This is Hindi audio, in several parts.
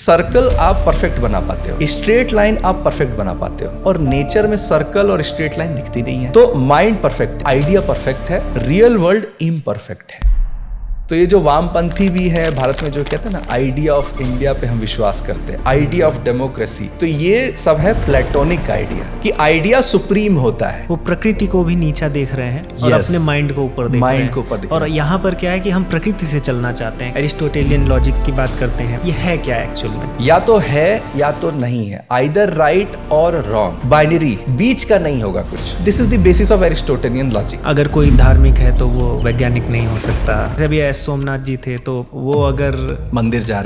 सर्कल आप परफेक्ट बना पाते हो, स्ट्रेट लाइन आप परफेक्ट बना पाते हो, और नेचर में सर्कल और स्ट्रेट लाइन दिखती नहीं है। तो माइंड परफेक्ट, आइडिया परफेक्ट है, रियल वर्ल्ड इम्परफेक्ट है। तो ये जो वामपंथी भी है भारत में, जो कहते हैं ना आइडिया ऑफ इंडिया पे हम विश्वास करते हैं, आइडिया ऑफ डेमोक्रेसी, तो ये सब है प्लेटोनिक आइडिया कि आइडिया सुप्रीम होता है। वो प्रकृति को भी नीचा देख रहे हैं और अपने माइंड को ऊपर देख रहे हैं। और यहाँ पर क्या है कि हम प्रकृति से चलना चाहते हैं। एरिस्टोटेलियन लॉजिक की बात करते हैं, ये है क्या एक्चुअल में? या तो है या तो नहीं है, आइदर राइट और रॉन्ग, बाइनरी, बीच का नहीं होगा कुछ। This is the basis of Aristotelian logic. अगर कोई धार्मिक है तो वो वैज्ञानिक नहीं हो सकता। जब ये सोमनाथ जी थे तो वो अगर मंदिर जा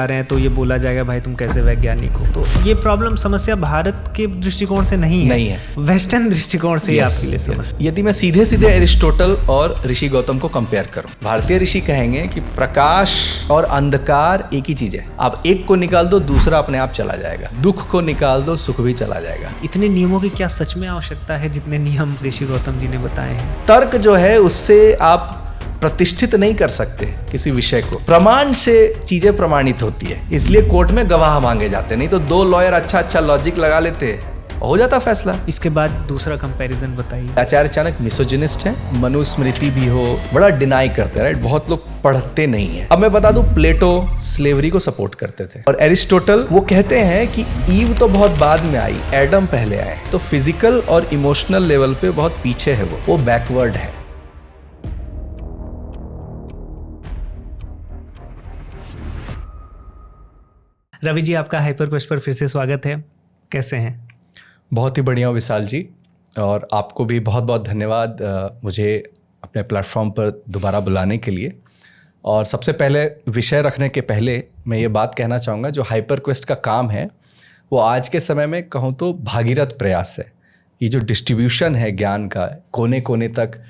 रहे हैं तो ये बोला जाएगा भाई तुम कैसे वैज्ञानिक हो। तो ये प्रॉब्लम, समस्या भारत के दृष्टिकोण से नहीं है, वेस्टर्न दृष्टिकोण से आपके लिए समस्या। यदि मैं सीधे सीधे एरिस्टोटल और ऋषि गौतम को कंपेयर करूं, भारतीय ऋषि कहेंगे कि प्रकाश और अंधकार एक ही चीज है। आप एक को निकाल दो, दूसरा अपने आप चला जाएगा। दुख को निकाल दो, सुख भी चला जाएगा। इतने नियमों की क्या सच में आवश्यकता है जितने नियम ऋषि गौतम जी ने बताए हैं? तर्क जो है उससे आप प्रतिष्ठित नहीं कर सकते किसी विषय को। प्रमाण से चीजें प्रमाणित होती है, इसलिए कोर्ट में गवाह मांगे जाते, नहीं तो दो लॉयर अच्छा लॉजिक लगा लेते, हो जाता फैसला। इसके बाद दूसरा कंपैरिजन बताइए। आचार्य चाणक्य मिसोजिनिस्ट है, मनुस्मृति भी हो बड़ा डिनाई करते हैं, राइट? बहुत लोग पढ़ते नहीं है। अब मैं बता दूं, प्लेटो स्लेवरी को सपोर्ट करते थे, और एरिस्टोटल वो कहते हैं कि ईव तो बहुत बाद में आई, एडम पहले आए। तो फिजिकल और इमोशनल लेवल पे बहुत पीछे है, वो बैकवर्ड है। रवि जी, आपका हाइपर क्वेस्ट पर फिर से स्वागत है। कैसे हैं? बहुत ही बढ़िया हूँ विशाल जी, और आपको भी बहुत बहुत धन्यवाद मुझे अपने प्लेटफॉर्म पर दोबारा बुलाने के लिए। और सबसे पहले विषय रखने के पहले मैं ये बात कहना चाहूँगा, जो हाइपर क्वेस्ट का काम है वो आज के समय में कहूँ तो भागीरथ प्रयास है। ये जो डिस्ट्रीब्यूशन है ज्ञान का कोने कोने तक,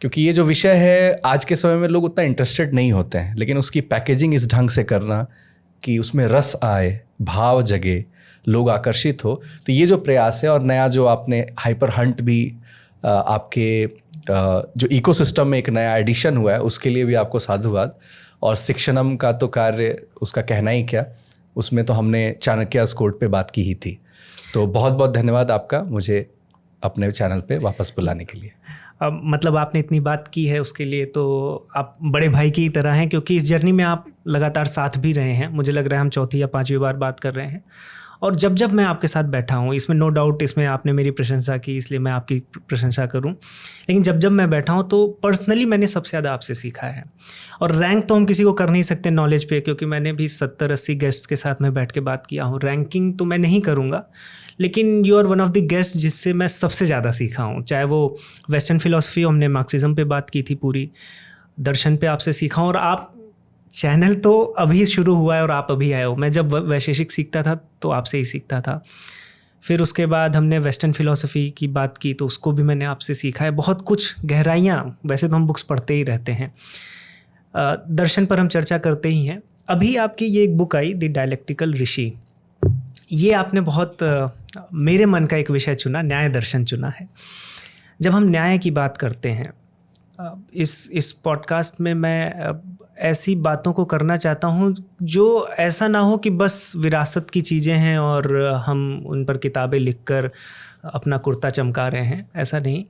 क्योंकि ये जो विषय है आज के समय में लोग उतना इंटरेस्टेड नहीं होते हैं, लेकिन उसकी पैकेजिंग इस ढंग से करना कि उसमें रस आए, भाव जगे, लोग आकर्षित हो, तो ये जो प्रयास है। और नया जो आपने हाइपर हंट भी आपके जो इकोसिस्टम में एक नया एडिशन हुआ है, उसके लिए भी आपको साधुवाद। और शिक्षणम का तो कार्य उसका कहना ही क्या, उसमें तो हमने चाणक्य कोट पे बात की ही थी। तो बहुत बहुत धन्यवाद आपका मुझे अपने चैनल पे वापस बुलाने के लिए। मतलब आपने इतनी बात की है उसके लिए तो आप बड़े भाई की तरह हैं, क्योंकि इस जर्नी में आप लगातार साथ भी रहे हैं। मुझे लग रहा है हम चौथी या पांचवी बार बात कर रहे हैं, और जब जब मैं आपके साथ बैठा हूँ, इसमें नो डाउट, इसमें आपने मेरी प्रशंसा की इसलिए मैं आपकी प्रशंसा करूँ, लेकिन जब जब मैं बैठा हूँ तो पर्सनली मैंने सबसे ज़्यादा आपसे सीखा है। और रैंक तो हम किसी को कर नहीं सकते नॉलेज पे, क्योंकि मैंने भी 70-80 गेस्ट के साथ में बैठ के बात किया हूँ। रैंकिंग तो मैं नहीं करूँगा, लेकिन you are one of the guest जिससे मैं सबसे ज़्यादा सीखा हूँ। चाहे वो वेस्टर्न फिलॉसफी, हमने मार्क्सिज्म पे बात की थी पूरी, दर्शन पे आपसे सीखा हूँ। और आप चैनल तो अभी शुरू हुआ है और आप अभी आए हो। मैं जब वैशेषिक सीखता था तो आपसे ही सीखता था। फिर उसके बाद हमने वेस्टर्न फिलॉसफी की बात की तो उसको भी मैंने आपसे सीखा है। बहुत कुछ गहराइयाँ, वैसे तो हम बुक्स पढ़ते ही रहते हैं, दर्शन पर हम चर्चा करते ही हैं। अभी आपकी ये एक बुक आई, द डायलेक्टिकल ऋषि, ये आपने बहुत मेरे मन का एक विषय चुना, न्याय दर्शन चुना है। जब हम न्याय की बात करते हैं इस पॉडकास्ट में, मैं ऐसी बातों को करना चाहता हूँ जो ऐसा ना हो कि बस विरासत की चीज़ें हैं और हम उन पर किताबें लिखकर अपना कुर्ता चमका रहे हैं, ऐसा नहीं।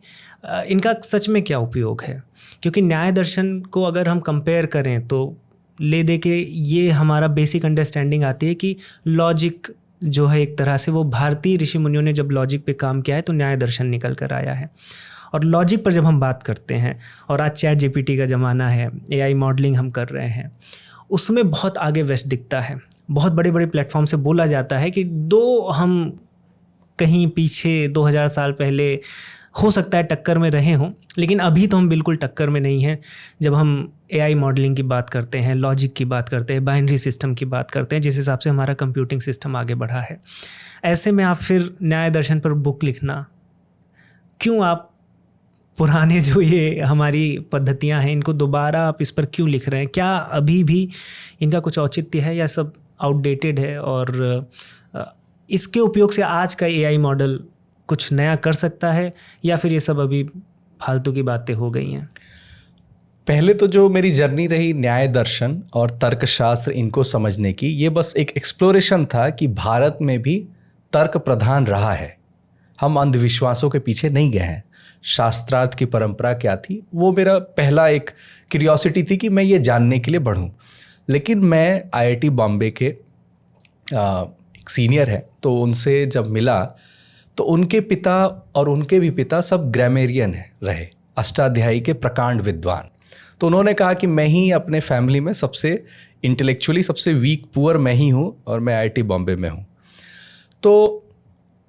इनका सच में क्या उपयोग है? क्योंकि न्याय दर्शन को अगर हम कंपेयर करें तो ले दे के ये हमारा बेसिक अंडरस्टैंडिंग आती है कि लॉजिक जो है एक तरह से, वो भारतीय ऋषि मुनियों ने जब लॉजिक पे काम किया है तो न्याय दर्शन निकल कर आया है। और लॉजिक पर जब हम बात करते हैं, और आज चैट जीपीटी का ज़माना है, एआई मॉडलिंग हम कर रहे हैं, उसमें बहुत आगे वेस्ट दिखता है। बहुत बड़े बड़े प्लेटफॉर्म से बोला जाता है कि हम कहीं पीछे 2000 साल पहले हो सकता है टक्कर में रहे हों, लेकिन अभी तो हम बिल्कुल टक्कर में नहीं हैं। जब हम एआई मॉडलिंग की बात करते हैं, लॉजिक की बात करते हैं, बाइनरी सिस्टम की बात करते हैं, जिस हिसाब से हमारा कंप्यूटिंग सिस्टम आगे बढ़ा है, ऐसे में आप फिर न्याय दर्शन पर बुक लिखना, क्यों आप पुराने जो ये हमारी पद्धतियां हैं इनको दोबारा आप इस पर क्यों लिख रहे हैं? क्या अभी भी इनका कुछ औचित्य है या सब आउटडेटेड है? और इसके उपयोग से आज का एआई मॉडल कुछ नया कर सकता है या फिर ये सब अभी फालतू की बातें हो गई हैं? पहले तो जो मेरी जर्नी रही न्याय दर्शन और तर्कशास्त्र इनको समझने की, ये बस एक एक्सप्लोरेशन था कि भारत में भी तर्क प्रधान रहा है। हम अंधविश्वासों के पीछे नहीं गए हैं। शास्त्रार्थ की परंपरा क्या थी, वो मेरा पहला एक क्यूरियोसिटी थी कि मैं ये जानने के लिए बढ़ूं। लेकिन मैं आईआईटी बॉम्बे के एक सीनियर है, तो उनसे जब मिला तो उनके पिता और उनके भी पिता सब ग्रामेरियन रहे, अष्टाध्यायी के प्रकांड विद्वान। तो उन्होंने कहा कि मैं ही अपने फैमिली में सबसे इंटेलेक्चुअली सबसे वीक पुअर मैं ही हूँ और मैं आईआईटी बॉम्बे में हूँ। तो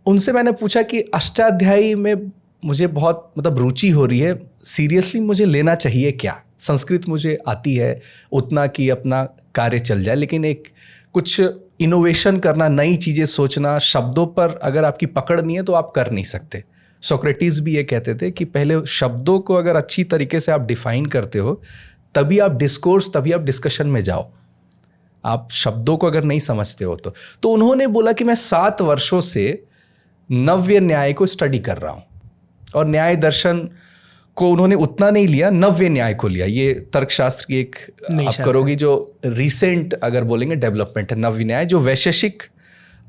उनसे मैंने पूछा कि अष्टाध्यायी में मुझे बहुत रुचि हो रही है, सीरियसली मुझे लेना चाहिए क्या? संस्कृत मुझे आती है उतना कि अपना कार्य चल जाए, लेकिन एक कुछ इनोवेशन करना, नई चीज़ें सोचना, शब्दों पर अगर आपकी पकड़ नहीं है तो आप कर नहीं सकते। सोक्रेटिस भी ये कहते थे कि पहले शब्दों को अगर अच्छी तरीके से आप डिफाइन करते हो तभी आप डिस्कोर्स, तभी आप डिस्कशन में जाओ। आप शब्दों को अगर नहीं समझते हो तो उन्होंने बोला कि मैं 7 वर्षों से नव्य न्याय को स्टडी कर रहा हूँ, और न्याय दर्शन को उन्होंने उतना नहीं लिया, नव्य न्याय को लिया। ये तर्कशास्त्र की एक आप करोगी जो रिसेंट अगर बोलेंगे डेवलपमेंट है, नव्य न्याय जो वैशेषिक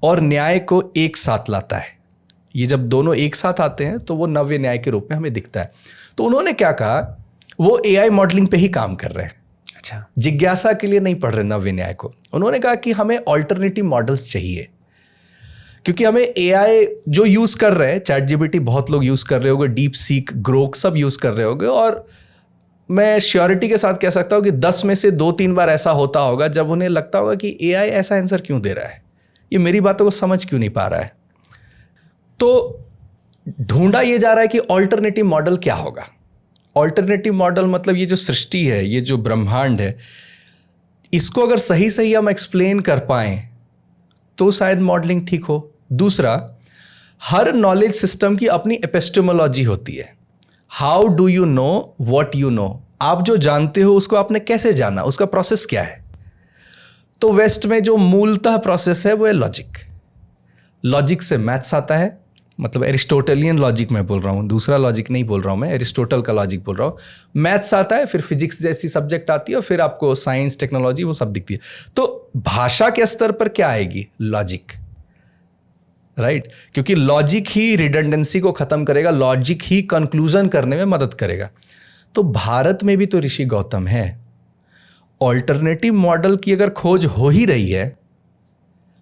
और न्याय को एक साथ लाता है। ये जब दोनों एक साथ आते हैं तो वो नव्य न्याय के रूप में हमें दिखता है। तो उन्होंने क्या कहा, वो एआई मॉडलिंग पे ही काम कर रहे हैं। अच्छा, जिज्ञासा के लिए नहीं पढ़ रहे नव्य न्याय को। उन्होंने कहा कि हमें ऑल्टरनेटिव मॉडल्स चाहिए, क्योंकि हमें एआई जो यूज कर रहे हैं, चैट जीपीटी बहुत लोग यूज कर रहे होंगे, डीप सीक, ग्रोक सब यूज कर रहे होंगे, और मैं श्योरिटी के साथ कह सकता हूं कि 10 में से 2-3 बार ऐसा होता होगा जब उन्हें लगता होगा कि एआई ऐसा आंसर क्यों दे रहा है, ये मेरी बातों को समझ क्यों नहीं पा रहा है। तो ढूंढा ये जा रहा है कि ऑल्टरनेटिव मॉडल क्या होगा। ऑल्टरनेटिव मॉडल मतलब ये जो सृष्टि है, ये जो ब्रह्मांड है, इसको अगर सही सही हम एक्सप्लेन कर पाएं तो शायद मॉडलिंग ठीक हो। दूसरा, हर नॉलेज सिस्टम की अपनी एपिस्टेमोलॉजी होती है। How do you know what you know, आप जो जानते हो उसको आपने कैसे जाना, उसका प्रोसेस क्या है। तो वेस्ट में जो मूलतः प्रोसेस है वो है लॉजिक। लॉजिक से मैथ्स आता है, मतलब एरिस्टोटेलियन लॉजिक मैं बोल रहा हूँ, दूसरा लॉजिक नहीं बोल रहा हूँ मैं, एरिस्टोटल का लॉजिक बोल रहा हूँ। मैथ्स आता है, फिर फिजिक्स जैसी सब्जेक्ट आती है, और फिर आपको साइंस, टेक्नोलॉजी वो सब दिखती है। तो भाषा के स्तर पर क्या आएगी? Logic, right? क्योंकि लॉजिक ही रिडंडेंसी को खत्म करेगा, लॉजिक ही कंक्लूजन करने में मदद करेगा। तो भारत में भी तो ऋषि गौतम है। ऑल्टरनेटिव मॉडल की अगर खोज हो ही रही है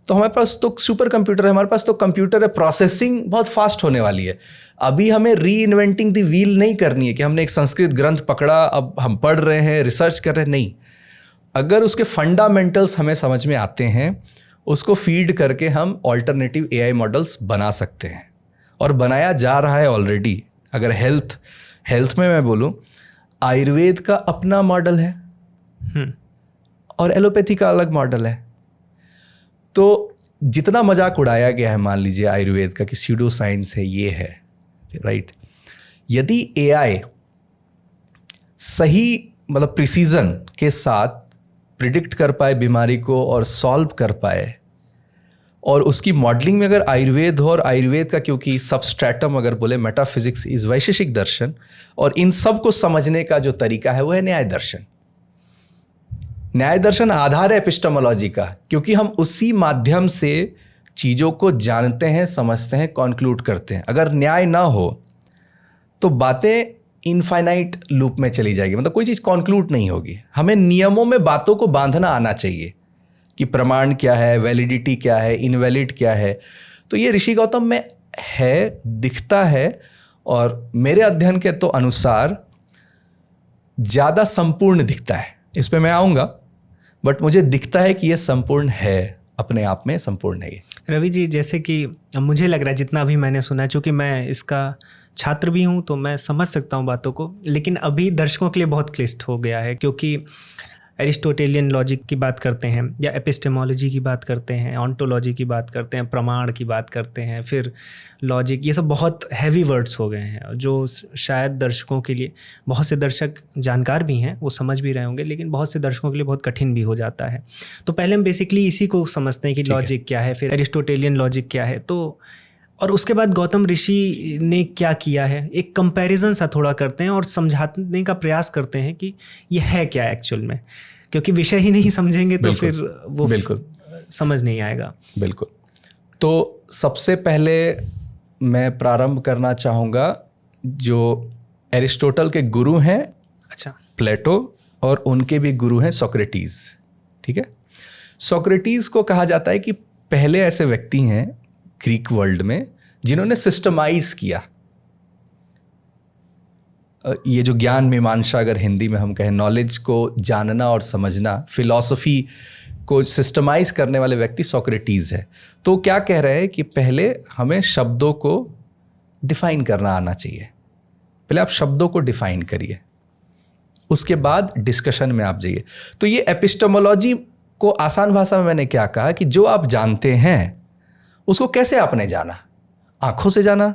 तो हमारे पास तो सुपर कंप्यूटर है, हमारे पास तो कंप्यूटर है, प्रोसेसिंग बहुत फास्ट होने वाली है। अभी हमें री इन्वेंटिंग द व्हील नहीं करनी है कि हमने एक संस्कृत ग्रंथ पकड़ा, अब हम पढ़ रहे हैं, रिसर्च कर रहे हैं, नहीं। अगर उसके फंडामेंटल्स हमें समझ में आते हैं, उसको फीड करके हम ऑल्टरनेटिव एआई मॉडल्स बना सकते हैं, और बनाया जा रहा है ऑलरेडी। अगर हेल्थ में मैं बोलूँ, आयुर्वेद का अपना मॉडल है और एलोपैथी का अलग मॉडल है। तो जितना मजाक उड़ाया गया है, मान लीजिए आयुर्वेद का कि स्यूडो साइंस है, ये है, राइट? यदि एआई सही प्रिसीजन के साथ प्रिडिक्ट कर पाए बीमारी को और सॉल्व कर पाए, और उसकी मॉडलिंग में अगर आयुर्वेद हो, और आयुर्वेद का क्योंकि सबस्ट्रेटम अगर बोले मेटाफिजिक्स इज वैशेषिक दर्शन, और इन सब को समझने का जो तरीका है वो है न्याय दर्शन। न्याय दर्शन आधार है एपिस्टेमोलॉजी का, क्योंकि हम उसी माध्यम से चीज़ों को जानते हैं, समझते हैं, कॉन्क्लूड करते हैं। अगर न्याय ना हो तो बातें इनफाइनाइट लूप में चली जाएगी, कोई चीज़ कॉन्क्लूड नहीं होगी। हमें नियमों में बातों को बांधना आना चाहिए कि प्रमाण क्या है, वैलिडिटी क्या है, इनवैलिड क्या है। तो ये ऋषि गौतम में है, दिखता है, और मेरे अध्ययन के तो अनुसार ज़्यादा संपूर्ण दिखता है। इस पे मैं आऊँगा, बट मुझे दिखता है कि ये संपूर्ण है, अपने आप में संपूर्ण है ये। रवि जी, जैसे कि मुझे लग रहा है, जितना भी मैंने सुना, चूँकि मैं इसका छात्र भी हूँ तो मैं समझ सकता हूँ बातों को, लेकिन अभी दर्शकों के लिए बहुत क्लिष्ट हो गया है, क्योंकि एरिस्टोटेलियन लॉजिक की बात करते हैं, या एपिस्टेमोलॉजी की बात करते हैं, ऑन्टोलॉजी की बात करते हैं, प्रमाण की बात करते हैं, फिर लॉजिक, ये सब बहुत हैवी वर्ड्स हो गए हैं, जो शायद दर्शकों के लिए, बहुत से दर्शक जानकार भी हैं, वो समझ भी रहे होंगे, लेकिन बहुत से दर्शकों के लिए बहुत कठिन भी हो जाता है। तो पहले हम बेसिकली इसी को समझते हैं कि लॉजिक क्या है, फिर एरिस्टोटेलियन लॉजिक क्या है। तो और उसके बाद गौतम ऋषि ने क्या किया है, एक कंपैरिजन सा थोड़ा करते हैं और समझाने का प्रयास करते हैं कि ये है क्या एक्चुअल में, क्योंकि विषय ही नहीं समझेंगे तो फिर वो बिल्कुल समझ नहीं आएगा। बिल्कुल। तो सबसे पहले मैं प्रारंभ करना चाहूँगा जो एरिस्टोटल के गुरु हैं, अच्छा, प्लेटो, और उनके भी गुरु हैं सोक्रेटिस। ठीक है, सोक्रेटिस को कहा जाता है कि पहले ऐसे व्यक्ति हैं ग्रीक वर्ल्ड में जिन्होंने सिस्टमाइज किया ये जो ज्ञान मीमांसा, अगर हिंदी में हम कहें, नॉलेज को जानना और समझना, फिलॉसफी को सिस्टमाइज करने वाले व्यक्ति सोक्रेटिस है। तो क्या कह रहे हैं कि पहले हमें शब्दों को डिफाइन करना आना चाहिए। पहले आप शब्दों को डिफाइन करिए, उसके बाद डिस्कशन में आप जाइए। तो ये एपिस्टेमोलॉजी को आसान भाषा में मैंने क्या कहा कि जो आप जानते हैं उसको कैसे आपने जाना, आंखों से जाना,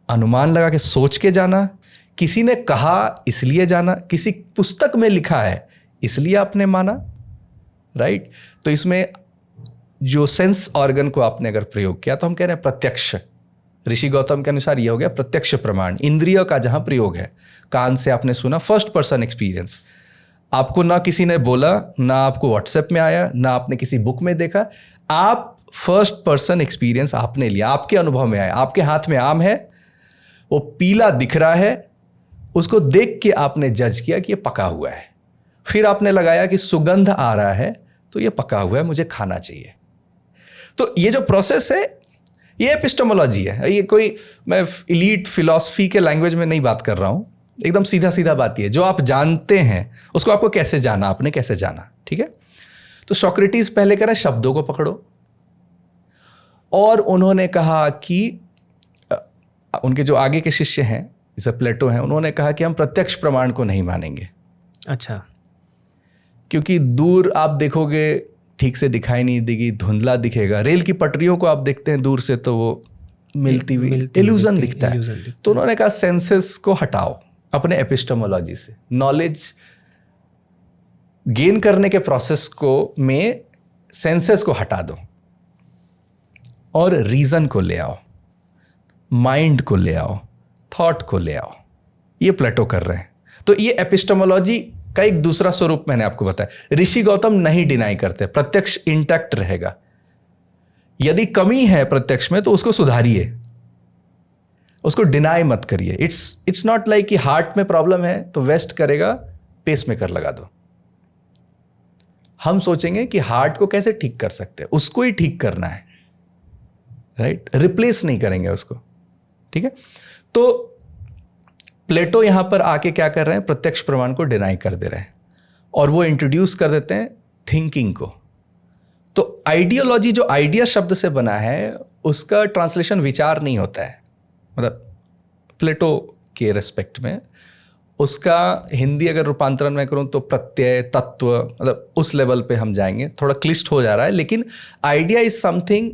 अनुमान लगा के सोच के जाना, किसी ने कहा इसलिए जाना, किसी पुस्तक में लिखा है इसलिए आपने माना, राइट। तो इसमें जो सेंस ऑर्गन को आपने अगर प्रयोग किया तो हम कह रहे हैं प्रत्यक्ष। ऋषि गौतम के अनुसार यह हो गया प्रत्यक्ष प्रमाण, इंद्रियों का जहां प्रयोग है। कान से आपने सुना, फर्स्ट पर्सन एक्सपीरियंस, आपको ना किसी ने बोला, ना आपको व्हाट्सएप में आया, ना आपने किसी बुक में देखा, आप फर्स्ट पर्सन एक्सपीरियंस आपने लिया, आपके अनुभव में आया। आपके हाथ में आम है, वो पीला दिख रहा है, उसको देख के आपने जज किया कि ये पका हुआ है, फिर आपने लगाया कि सुगंध आ रहा है तो ये पका हुआ है, मुझे खाना चाहिए। तो ये जो प्रोसेस है ये एपिस्टेमोलॉजी है। ये कोई मैं इलीट फिलॉसफी के लैंग्वेज में नहीं बात कर रहा हूं, एकदम सीधा सीधा बात ये, जो आप जानते हैं उसको आपको कैसे जाना, आपने कैसे जाना। ठीक है, तो सोक्रेटिस पहले कह रहे हैं शब्दों को पकड़ो, और उन्होंने कहा कि उनके जो आगे के शिष्य हैं जैसे प्लेटो हैं, उन्होंने कहा कि हम प्रत्यक्ष प्रमाण को नहीं मानेंगे। अच्छा, क्योंकि दूर आप देखोगे ठीक से दिखाई नहीं देगी, धुंधला दिखेगा। रेल की पटरियों को आप देखते हैं दूर से तो वो मिलती हुई इल्यूजन दिखता है। तो उन्होंने कहा सेंसेस को हटाओ अपने एपिस्टेमोलॉजी से, नॉलेज गेन करने के प्रोसेस को में सेंसेस को हटा दो और रीजन को ले आओ, माइंड को ले आओ, थॉट को ले आओ। ये प्लेटो कर रहे हैं। तो ये एपिस्टेमोलॉजी का एक दूसरा स्वरूप मैंने आपको बताया। ऋषि गौतम नहीं डिनाई करते, प्रत्यक्ष इंटैक्ट रहेगा। यदि कमी है प्रत्यक्ष में तो उसको सुधारिए, उसको डिनाई मत करिए। इट्स नॉट लाइक कि हार्ट में प्रॉब्लम है तो वेस्ट करेगा, पेसमेकर लगा दो। हम सोचेंगे कि हार्ट को कैसे ठीक कर सकते हैं, उसको ही ठीक करना है, राइट, रिप्लेस नहीं करेंगे उसको। ठीक है, तो प्लेटो यहां पर आके क्या कर रहे हैं, प्रत्यक्ष प्रमाण को डिनाई कर दे रहे हैं और वो इंट्रोड्यूस कर देते हैं थिंकिंग को। तो आइडियोलॉजी जो आइडिया शब्द से बना है उसका ट्रांसलेशन विचार नहीं होता है, मतलब प्लेटो के रेस्पेक्ट में उसका हिंदी अगर रूपांतरण में करूं तो प्रत्यय, तत्व, मतलब उस लेवल पे हम जाएंगे, थोड़ा क्लिष्ट हो जा रहा है। लेकिन आइडिया इज समथिंग,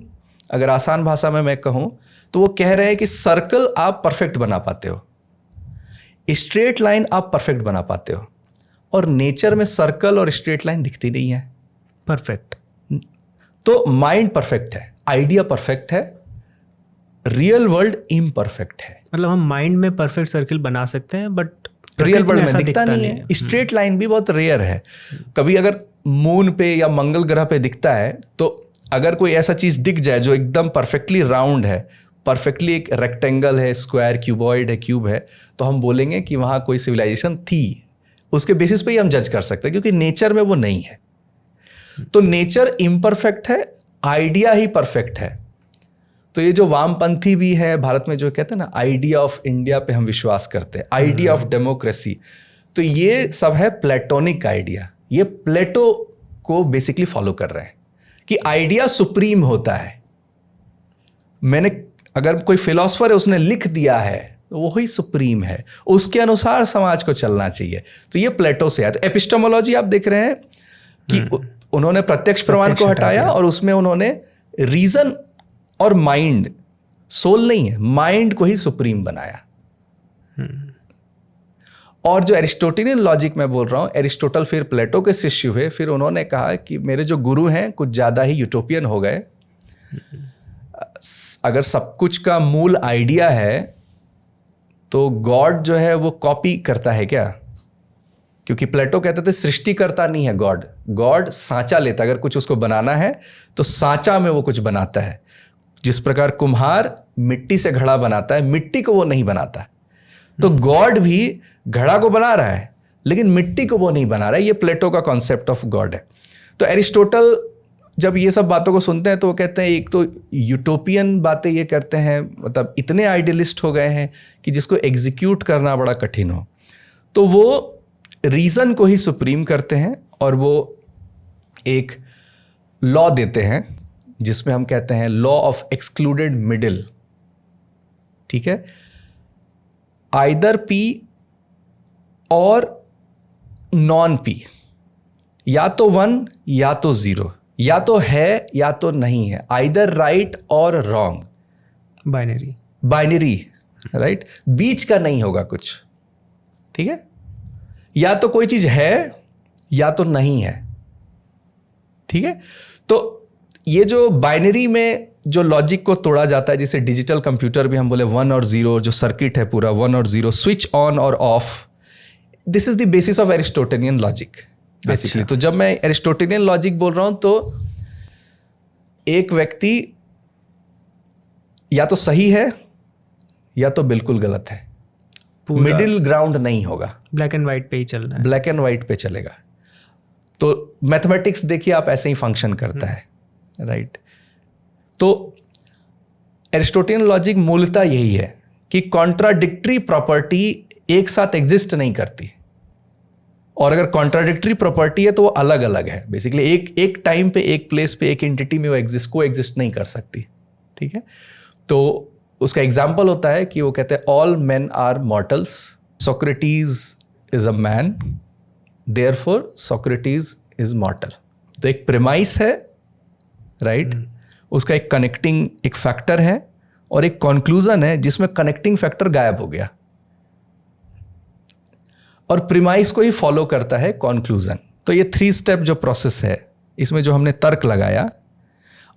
अगर आसान भाषा में मैं कहूं तो वो कह रहे हैं कि सर्कल आप परफेक्ट बना पाते हो, स्ट्रेट लाइन आप परफेक्ट बना पाते हो, और नेचर में सर्कल और स्ट्रेट लाइन दिखती नहीं है। परफेक्ट। तो माइंड परफेक्ट है, आइडिया परफेक्ट है, रियल वर्ल्ड इम्परफेक्ट है। मतलब हम माइंड में परफेक्ट सर्कल बना सकते हैं बट रियल वर्ल्ड में दिखता नहीं है। स्ट्रेट लाइन भी बहुत रेयर है। कभी अगर मून पे या मंगल ग्रह पे दिखता है तो अगर कोई ऐसा चीज दिख जाए जो एकदम परफेक्टली राउंड है, परफेक्टली एक रेक्टेंगल है, स्क्वायर, क्यूबॉइड है, क्यूब है, तो हम बोलेंगे कि वहाँ कोई सिविलाइजेशन थी। उसके बेसिस पे ही हम जज कर सकते हैं, क्योंकि नेचर में वो नहीं है। तो नेचर इम्परफेक्ट है, आइडिया ही परफेक्ट है। तो ये जो वामपंथी भी है भारत में, जो कहते हैं ना आइडिया ऑफ इंडिया पे हम विश्वास करते हैं, आइडिया ऑफ डेमोक्रेसी, तो ये सब है प्लेटोनिक आइडिया। ये प्लेटो को बेसिकली फॉलो कर रहे हैं कि आइडिया सुप्रीम होता है। मैंने अगर कोई फिलोसफर है उसने लिख दिया है तो वही सुप्रीम है, उसके अनुसार समाज को चलना चाहिए। तो ये प्लेटो से है। तो एपिस्टेमोलॉजी आप देख रहे हैं कि उन्होंने प्रत्यक्ष प्रमाण को हटाया और उसमें उन्होंने रीजन और माइंड, सोल नहीं है, माइंड को ही सुप्रीम बनाया। और जो एरिस्टोटेलियन लॉजिक मैं बोल रहा हूं, एरिस्टोटल फिर प्लेटो के शिष्य हुए, फिर उन्होंने कहा कि मेरे जो गुरु हैं कुछ ज़्यादा ही यूटोपियन हो गए। अगर सब कुछ का मूल आइडिया है तो गॉड जो है वो कॉपी करता है क्या? क्योंकि प्लेटो कहते थे सृष्टि करता नहीं है गॉड सांचा लेता, अगर कुछ उसको बनाना है तो सांचा में वो कुछ बनाता है। जिस प्रकार कुम्हार मिट्टी से घड़ा बनाता है, मिट्टी को वो नहीं बनाता, तो गॉड भी घड़ा को बना रहा है लेकिन मिट्टी को वो नहीं बना रहा है। ये प्लेटो का कॉन्सेप्ट ऑफ गॉड है। तो एरिस्टोटल जब ये सब बातों को सुनते हैं तो वो कहते हैं एक तो यूटोपियन बातें ये करते हैं, मतलब इतने आइडियलिस्ट हो गए हैं कि जिसको एग्जीक्यूट करना बड़ा कठिन हो, तो वो रीज़न को ही सुप्रीम करते हैं और वो एक लॉ देते हैं जिसमें हम कहते हैं लॉ ऑफ एक्सक्लूडेड मिडिल। ठीक है, आइदर पी और नॉन पी, या तो 1 या तो 0, या तो है या तो नहीं है, आइदर राइट और रॉन्ग, बाइनरी, राइट, बीच का नहीं होगा कुछ। ठीक है, या तो कोई चीज है या तो नहीं है। ठीक है, तो ये जो बाइनरी में जो लॉजिक को तोड़ा जाता है, जिसे डिजिटल कंप्यूटर भी हम बोले 1 और 0, जो सर्किट है पूरा 1 और 0, स्विच ऑन और off, this is the basis of Aristotelian logic basically. तो जब मैं एरिस्टोटेलियन लॉजिक बोल रहा हूं तो एक व्यक्ति या तो सही है या तो बिल्कुल गलत है, मिडिल ग्राउंड नहीं होगा, ब्लैक एंड व्हाइट पे ही चलना है, ब्लैक एंड व्हाइट पे चलेगा। तो मैथमेटिक्स देखिए आप, ऐसे ही फंक्शन करता है, राइट। तो एरिस्टोटेलियन लॉजिक मूलतः यही है कि कॉन्ट्राडिक्टरी प्रॉपर्टी एक साथ एग्जिस्ट नहीं करती, और अगर कॉन्ट्राडिक्टरी प्रॉपर्टी है तो वो अलग अलग है। बेसिकली एक टाइम पे, एक प्लेस पे, एक एंटिटी में वो एग्जिस्ट नहीं कर सकती। ठीक है, तो उसका एग्जाम्पल होता है कि वो कहते हैं all men are mortals, Socrates is a man, therefore Socrates is mortal. तो एक प्रेमाइस है, राइट, उसका एक कनेक्टिंग एक फैक्टर है और एक कंक्लूजन है जिसमें कनेक्टिंग फैक्टर गायब हो गया, और प्रीमाइस को ही फॉलो करता है कंक्लूजन। तो ये 3 स्टेप जो प्रोसेस है, इसमें जो हमने तर्क लगाया,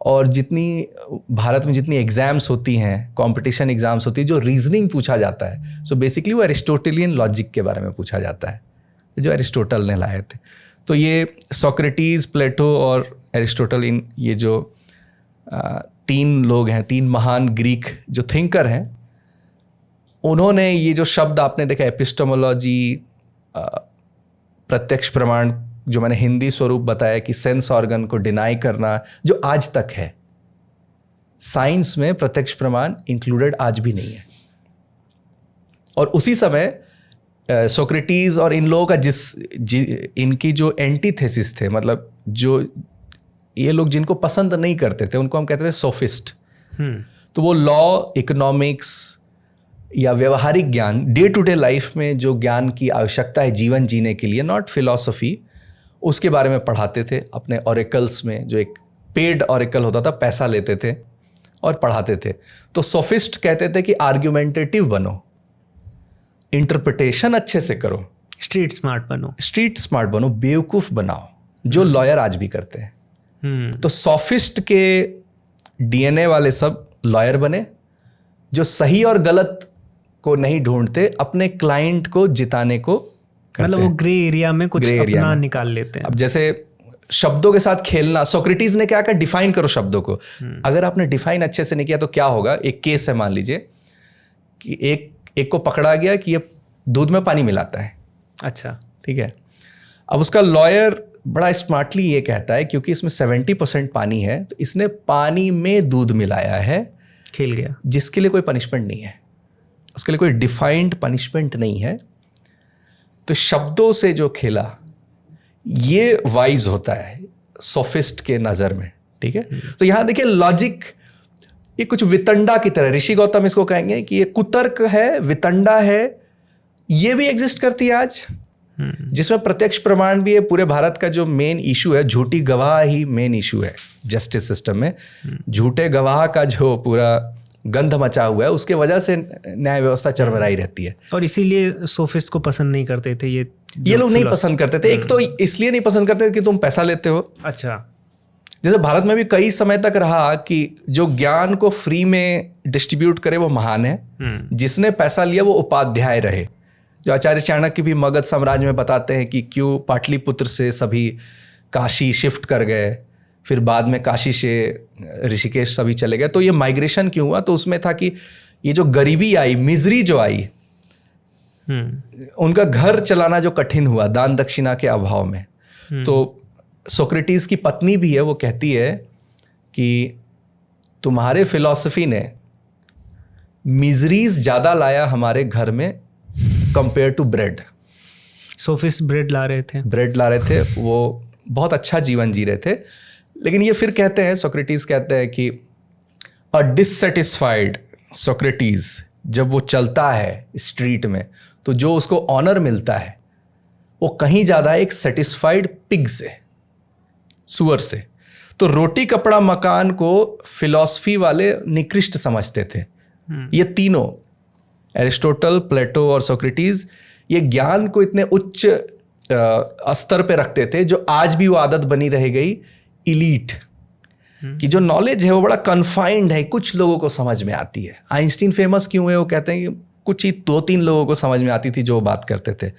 और जितनी भारत में जितनी एग्जाम्स होती हैं, कंपटीशन एग्जाम्स होती है, जो रीजनिंग पूछा जाता है, सो बेसिकली वो एरिस्टोटेलियन लॉजिक के बारे में पूछा जाता है जो एरिस्टोटल ने लाए थे। तो ये सोक्रेटिस, प्लेटो और एरिस्टोटल, इन ये जो 3 लोग हैं, 3 महान ग्रीक जो थिंकर हैं, उन्होंने ये जो शब्द आपने देखा एपिस्टेमोलॉजी, प्रत्यक्ष प्रमाण, जो मैंने हिंदी स्वरूप बताया कि सेंस ऑर्गन को डिनाई करना, जो आज तक है साइंस में प्रत्यक्ष प्रमाण इंक्लूडेड आज भी नहीं है। और उसी समय सोक्रेटिस और इन लोगों का इनकी जो एंटीथेसिस थे, मतलब जो ये लोग जिनको पसंद नहीं करते थे, उनको हम कहते थे सोफिस्ट। तो वो लॉ, इकोनॉमिक्स या व्यवहारिक ज्ञान, डे टू डे लाइफ में जो ज्ञान की आवश्यकता है जीवन जीने के लिए, नॉट फिलॉसफी, उसके बारे में पढ़ाते थे अपने ऑरेकल्स में। जो एक पेड ऑरेकल होता था, पैसा लेते थे और पढ़ाते थे। तो सोफिस्ट कहते थे कि आर्ग्यूमेंटेटिव बनो, इंटरप्रिटेशन अच्छे से करो, स्ट्रीट स्मार्ट बनो, बेवकूफ़ बनाओ, जो लॉयर आज भी करते हैं। तो सोफिस्ट के डीएनए वाले सब लॉयर बने, जो सही और गलत को नहीं ढूंढते, अपने क्लाइंट को जिताने को करते, मतलब वो ग्रे एरिया में कुछ अपना निकाल लेते हैं। अब जैसे शब्दों के साथ खेलना, सोक्रेटिस ने क्या कहा, डिफाइन करो शब्दों को। अगर आपने डिफाइन अच्छे से नहीं किया तो क्या होगा, एक केस है, मान लीजिए कि एक को पकड़ा गया कि ये दूध में पानी मिलाता है। अच्छा, ठीक है। अब उसका लॉयर बड़ा स्मार्टली ये कहता है क्योंकि इसमें 70% पानी है, तो इसने पानी में दूध मिलाया है, खेल गया, जिसके लिए कोई पनिशमेंट नहीं है, उसके लिए कोई डिफाइंड पनिशमेंट नहीं है। तो शब्दों से जो खेला, ये वाइज होता है सोफिस्ट के नज़र में। ठीक है, तो यहां देखिए लॉजिक ये कुछ वितंडा की तरह, ऋषि गौतम इसको कहेंगे कि ये कुतर्क है, वितंडा है, ये भी एग्जिस्ट करती है आज, जिसमें प्रत्यक्ष प्रमाण भी है। पूरे भारत का जो मेन इशू है, झूठी गवाह ही मेन इशू है जस्टिस सिस्टम में। झूठे गवाह का जो पूरा गंध मचा हुआ है, उसके वजह से न्याय व्यवस्था चरमराई रहती है। और इसीलिए सोफिस्ट को पसंद नहीं करते थे ये लोग नहीं पसंद करते थे। एक तो इसलिए नहीं पसंद करते थे कि तुम पैसा लेते हो। अच्छा, जैसे भारत में भी कई समय तक रहा कि जो ज्ञान को फ्री में डिस्ट्रीब्यूट करे वो महान है, जिसने पैसा लिया वो उपाध्याय रहे। जो आचार्य चाणक्य भी मगध साम्राज्य में बताते हैं कि क्यों पाटलिपुत्र से सभी काशी शिफ्ट कर गए, फिर बाद में काशी से ऋषिकेश सभी चले गए। तो ये माइग्रेशन क्यों हुआ? तो उसमें था कि ये जो गरीबी आई, मिजरी जो आई, उनका घर चलाना जो कठिन हुआ दान दक्षिणा के अभाव में। तो सोक्रेटिस की पत्नी भी है, वो कहती है कि तुम्हारे फिलॉसफी ने मिजरीज ज्यादा लाया हमारे घर में कंपेयर टू ब्रेड। सोफिस्ट ब्रेड ला रहे थे, वो बहुत अच्छा जीवन जी रहे थे। लेकिन ये फिर कहते हैं, सोक्रेटिस कहते हैं कि अ डिससेटिस्फाइड सोक्रेटिस जब वो चलता है स्ट्रीट में तो जो उसको ऑनर मिलता है वो कहीं ज़्यादा एक सेटिस्फाइड पिग से, सुअर से। तो रोटी कपड़ा मकान को फिलॉसफी वाले निकृष्ट समझते थे। ये तीनों, एरिस्टोटल, प्लेटो और सोक्रेटिस, ये ज्ञान को इतने उच्च स्तर पे रखते थे जो आज भी वो आदत बनी रह गई इलीट कि जो नॉलेज है वो बड़ा कन्फाइंड है, कुछ लोगों को समझ में आती है। आइंस्टीन फेमस क्यों हुए? वो कहते हैं कि कुछ ही 2-3 लोगों को समझ में आती थी जो बात करते थे।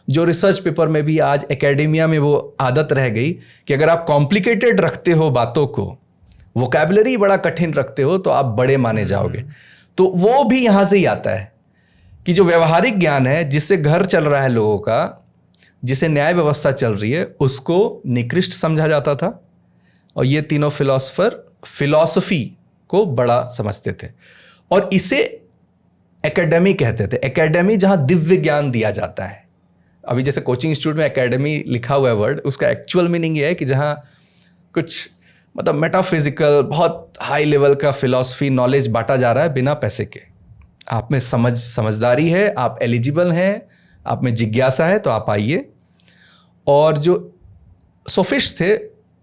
जो रिसर्च पेपर में भी आज एकेडेमिया में वो आदत रह गई कि अगर आप कॉम्प्लिकेटेड रखते हो बातों को, वोकैबुलरी बड़ा कठिन रखते हो, तो आप बड़े माने जाओगे। तो वो भी यहाँ से ही आता है कि जो व्यवहारिक ज्ञान है, जिससे घर चल रहा है लोगों का, जिसे न्याय व्यवस्था चल रही है, उसको निकृष्ट समझा जाता था। और ये तीनों फिलोसोफर फिलॉसफी को बड़ा समझते थे और इसे एकेडमी कहते थे। एकेडमी जहाँ दिव्य ज्ञान दिया जाता है। अभी जैसे कोचिंग इंस्टीट्यूट में एकेडमी लिखा हुआ है वर्ड, उसका एक्चुअल मीनिंग ये है कि जहाँ कुछ मतलब मेटाफिजिकल बहुत हाई लेवल का फिलॉसफी नॉलेज बांटा जा रहा है बिना पैसे के। आप में समझदारी है, आप एलिजिबल हैं, आप में जिज्ञासा है, तो आप आइए। और जो सोफिस्ट थे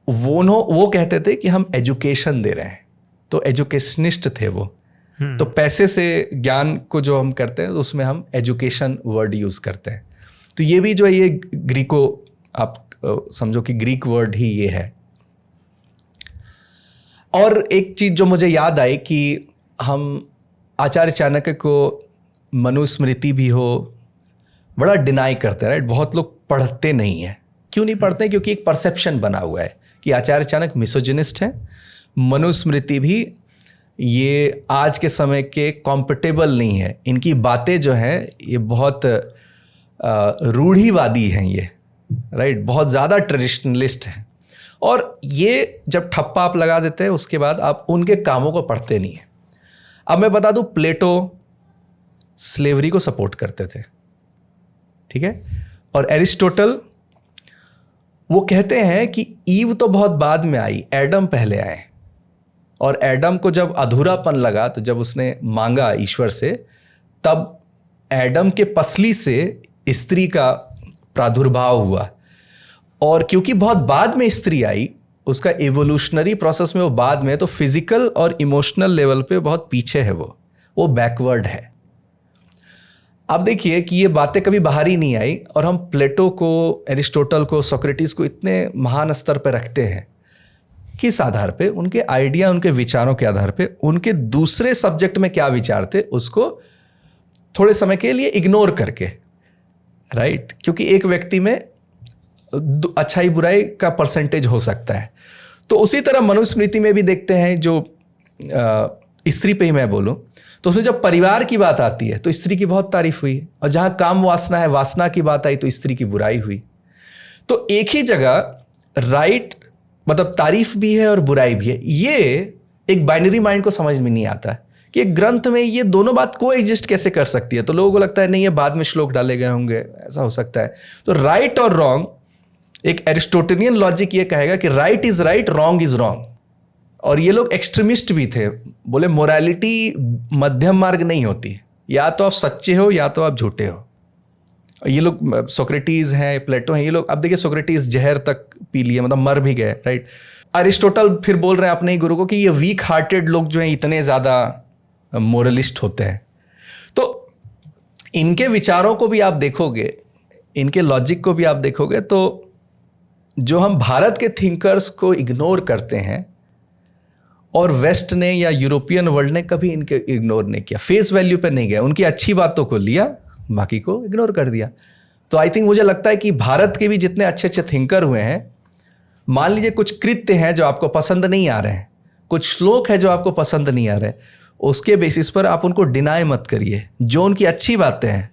वो कहते थे कि हम एजुकेशन दे रहे हैं, तो एजुकेशनिस्ट थे वो। तो पैसे से ज्ञान को जो हम करते हैं तो उसमें हम एजुकेशन वर्ड यूज़ करते हैं। तो ये भी जो है ये ग्रीको, आप समझो कि ग्रीक वर्ड ही ये है। और एक चीज़ जो मुझे याद आई कि हम आचार्य चाणक्य को मनुस्मृति भी हो बड़ा डिनाई करते हैं, राइट? बहुत लोग पढ़ते नहीं हैं। क्यों नहीं पढ़ते? क्योंकि एक परसेप्शन बना हुआ है कि आचार्य चाणक्य मिसोजिनिस्ट हैं। मनुस्मृति भी ये आज के समय के कॉम्पिटेबल नहीं है। इनकी बातें जो हैं ये बहुत रूढ़िवादी हैं, ये राइट, बहुत ज़्यादा ट्रेडिशनलिस्ट हैं। और ये जब ठप्पा आप लगा देते हैं उसके बाद आप उनके कामों को पढ़ते नहीं हैं। अब मैं बता दूं, प्लेटो स्लेवरी को सपोर्ट करते थे, ठीक है? और एरिस्टोटल वो कहते हैं कि ईव तो बहुत बाद में आई, एडम पहले आए। और एडम को जब अधूरापन लगा, तो जब उसने मांगा ईश्वर से, तब एडम के पसली से स्त्री का प्रादुर्भाव हुआ। और क्योंकि बहुत बाद में स्त्री आई, उसका एवोल्यूशनरी प्रोसेस में वो बाद में, तो फिजिकल और इमोशनल लेवल पे बहुत पीछे है, वो बैकवर्ड है। आप देखिए कि ये बातें कभी बाहर ही नहीं आई और हम प्लेटो को, एरिस्टोटल को, सोक्रेटिस को इतने महान स्तर पर रखते हैं। किस आधार पे? उनके आइडिया, उनके विचारों के आधार पे। उनके दूसरे सब्जेक्ट में क्या विचार थे उसको थोड़े समय के लिए इग्नोर करके, राइट? क्योंकि एक व्यक्ति में अच्छाई बुराई का परसेंटेज हो सकता है। तो उसी तरह मनुस्मृति में भी देखते हैं, जो स्त्री पे ही मैं बोलूं तो उसमें जब परिवार की बात आती है तो स्त्री की बहुत तारीफ हुई, और जहां काम वासना है, वासना की बात आई तो स्त्री की बुराई हुई। तो एक ही जगह राइट, मतलब तारीफ भी है और बुराई भी है। ये एक बाइनरी माइंड को समझ में नहीं आता कि एक ग्रंथ में ये दोनों बात को एग्जिस्ट कैसे कर सकती है। तो लोगों को लगता है नहीं, ये बाद में श्लोक डाले गए होंगे, ऐसा हो सकता है। तो राइट और रॉन्ग, एक एरिस्टोटेलियन लॉजिक ये कहेगा कि right is right, wrong is wrong. और ये लोग एक्सट्रीमिस्ट भी थे, बोले मोरालिटी मध्यम मार्ग नहीं होती, या तो आप सच्चे हो या तो आप झूठे हो। ये लोग सोक्रेटिस हैं, प्लेटो हैं, ये लोग, अब देखिए सोक्रेटिस जहर तक पी लिए, मतलब मर भी गए, राइट? अरिस्टोटल फिर बोल रहे हैं अपने ही गुरु को कि ये वीक हार्टेड लोग जो हैं इतने ज़्यादा मोरलिस्ट होते हैं। तो इनके विचारों को भी आप देखोगे, इनके लॉजिक को भी आप देखोगे, तो जो हम भारत के थिंकर्स को इग्नोर करते हैं, और वेस्ट ने या यूरोपियन वर्ल्ड ने कभी इनके इग्नोर नहीं किया, फेस वैल्यू पे नहीं गया, उनकी अच्छी बातों को लिया, बाकी को इग्नोर कर दिया। तो आई थिंक मुझे लगता है कि भारत के भी जितने अच्छे अच्छे थिंकर हुए हैं, मान लीजिए कुछ कृत्य हैं जो आपको पसंद नहीं आ रहे हैं, कुछ श्लोक है जो आपको पसंद नहीं आ रहे, उसके बेसिस पर आप उनको डिनाई मत करिए। जो उनकी अच्छी बातें हैं,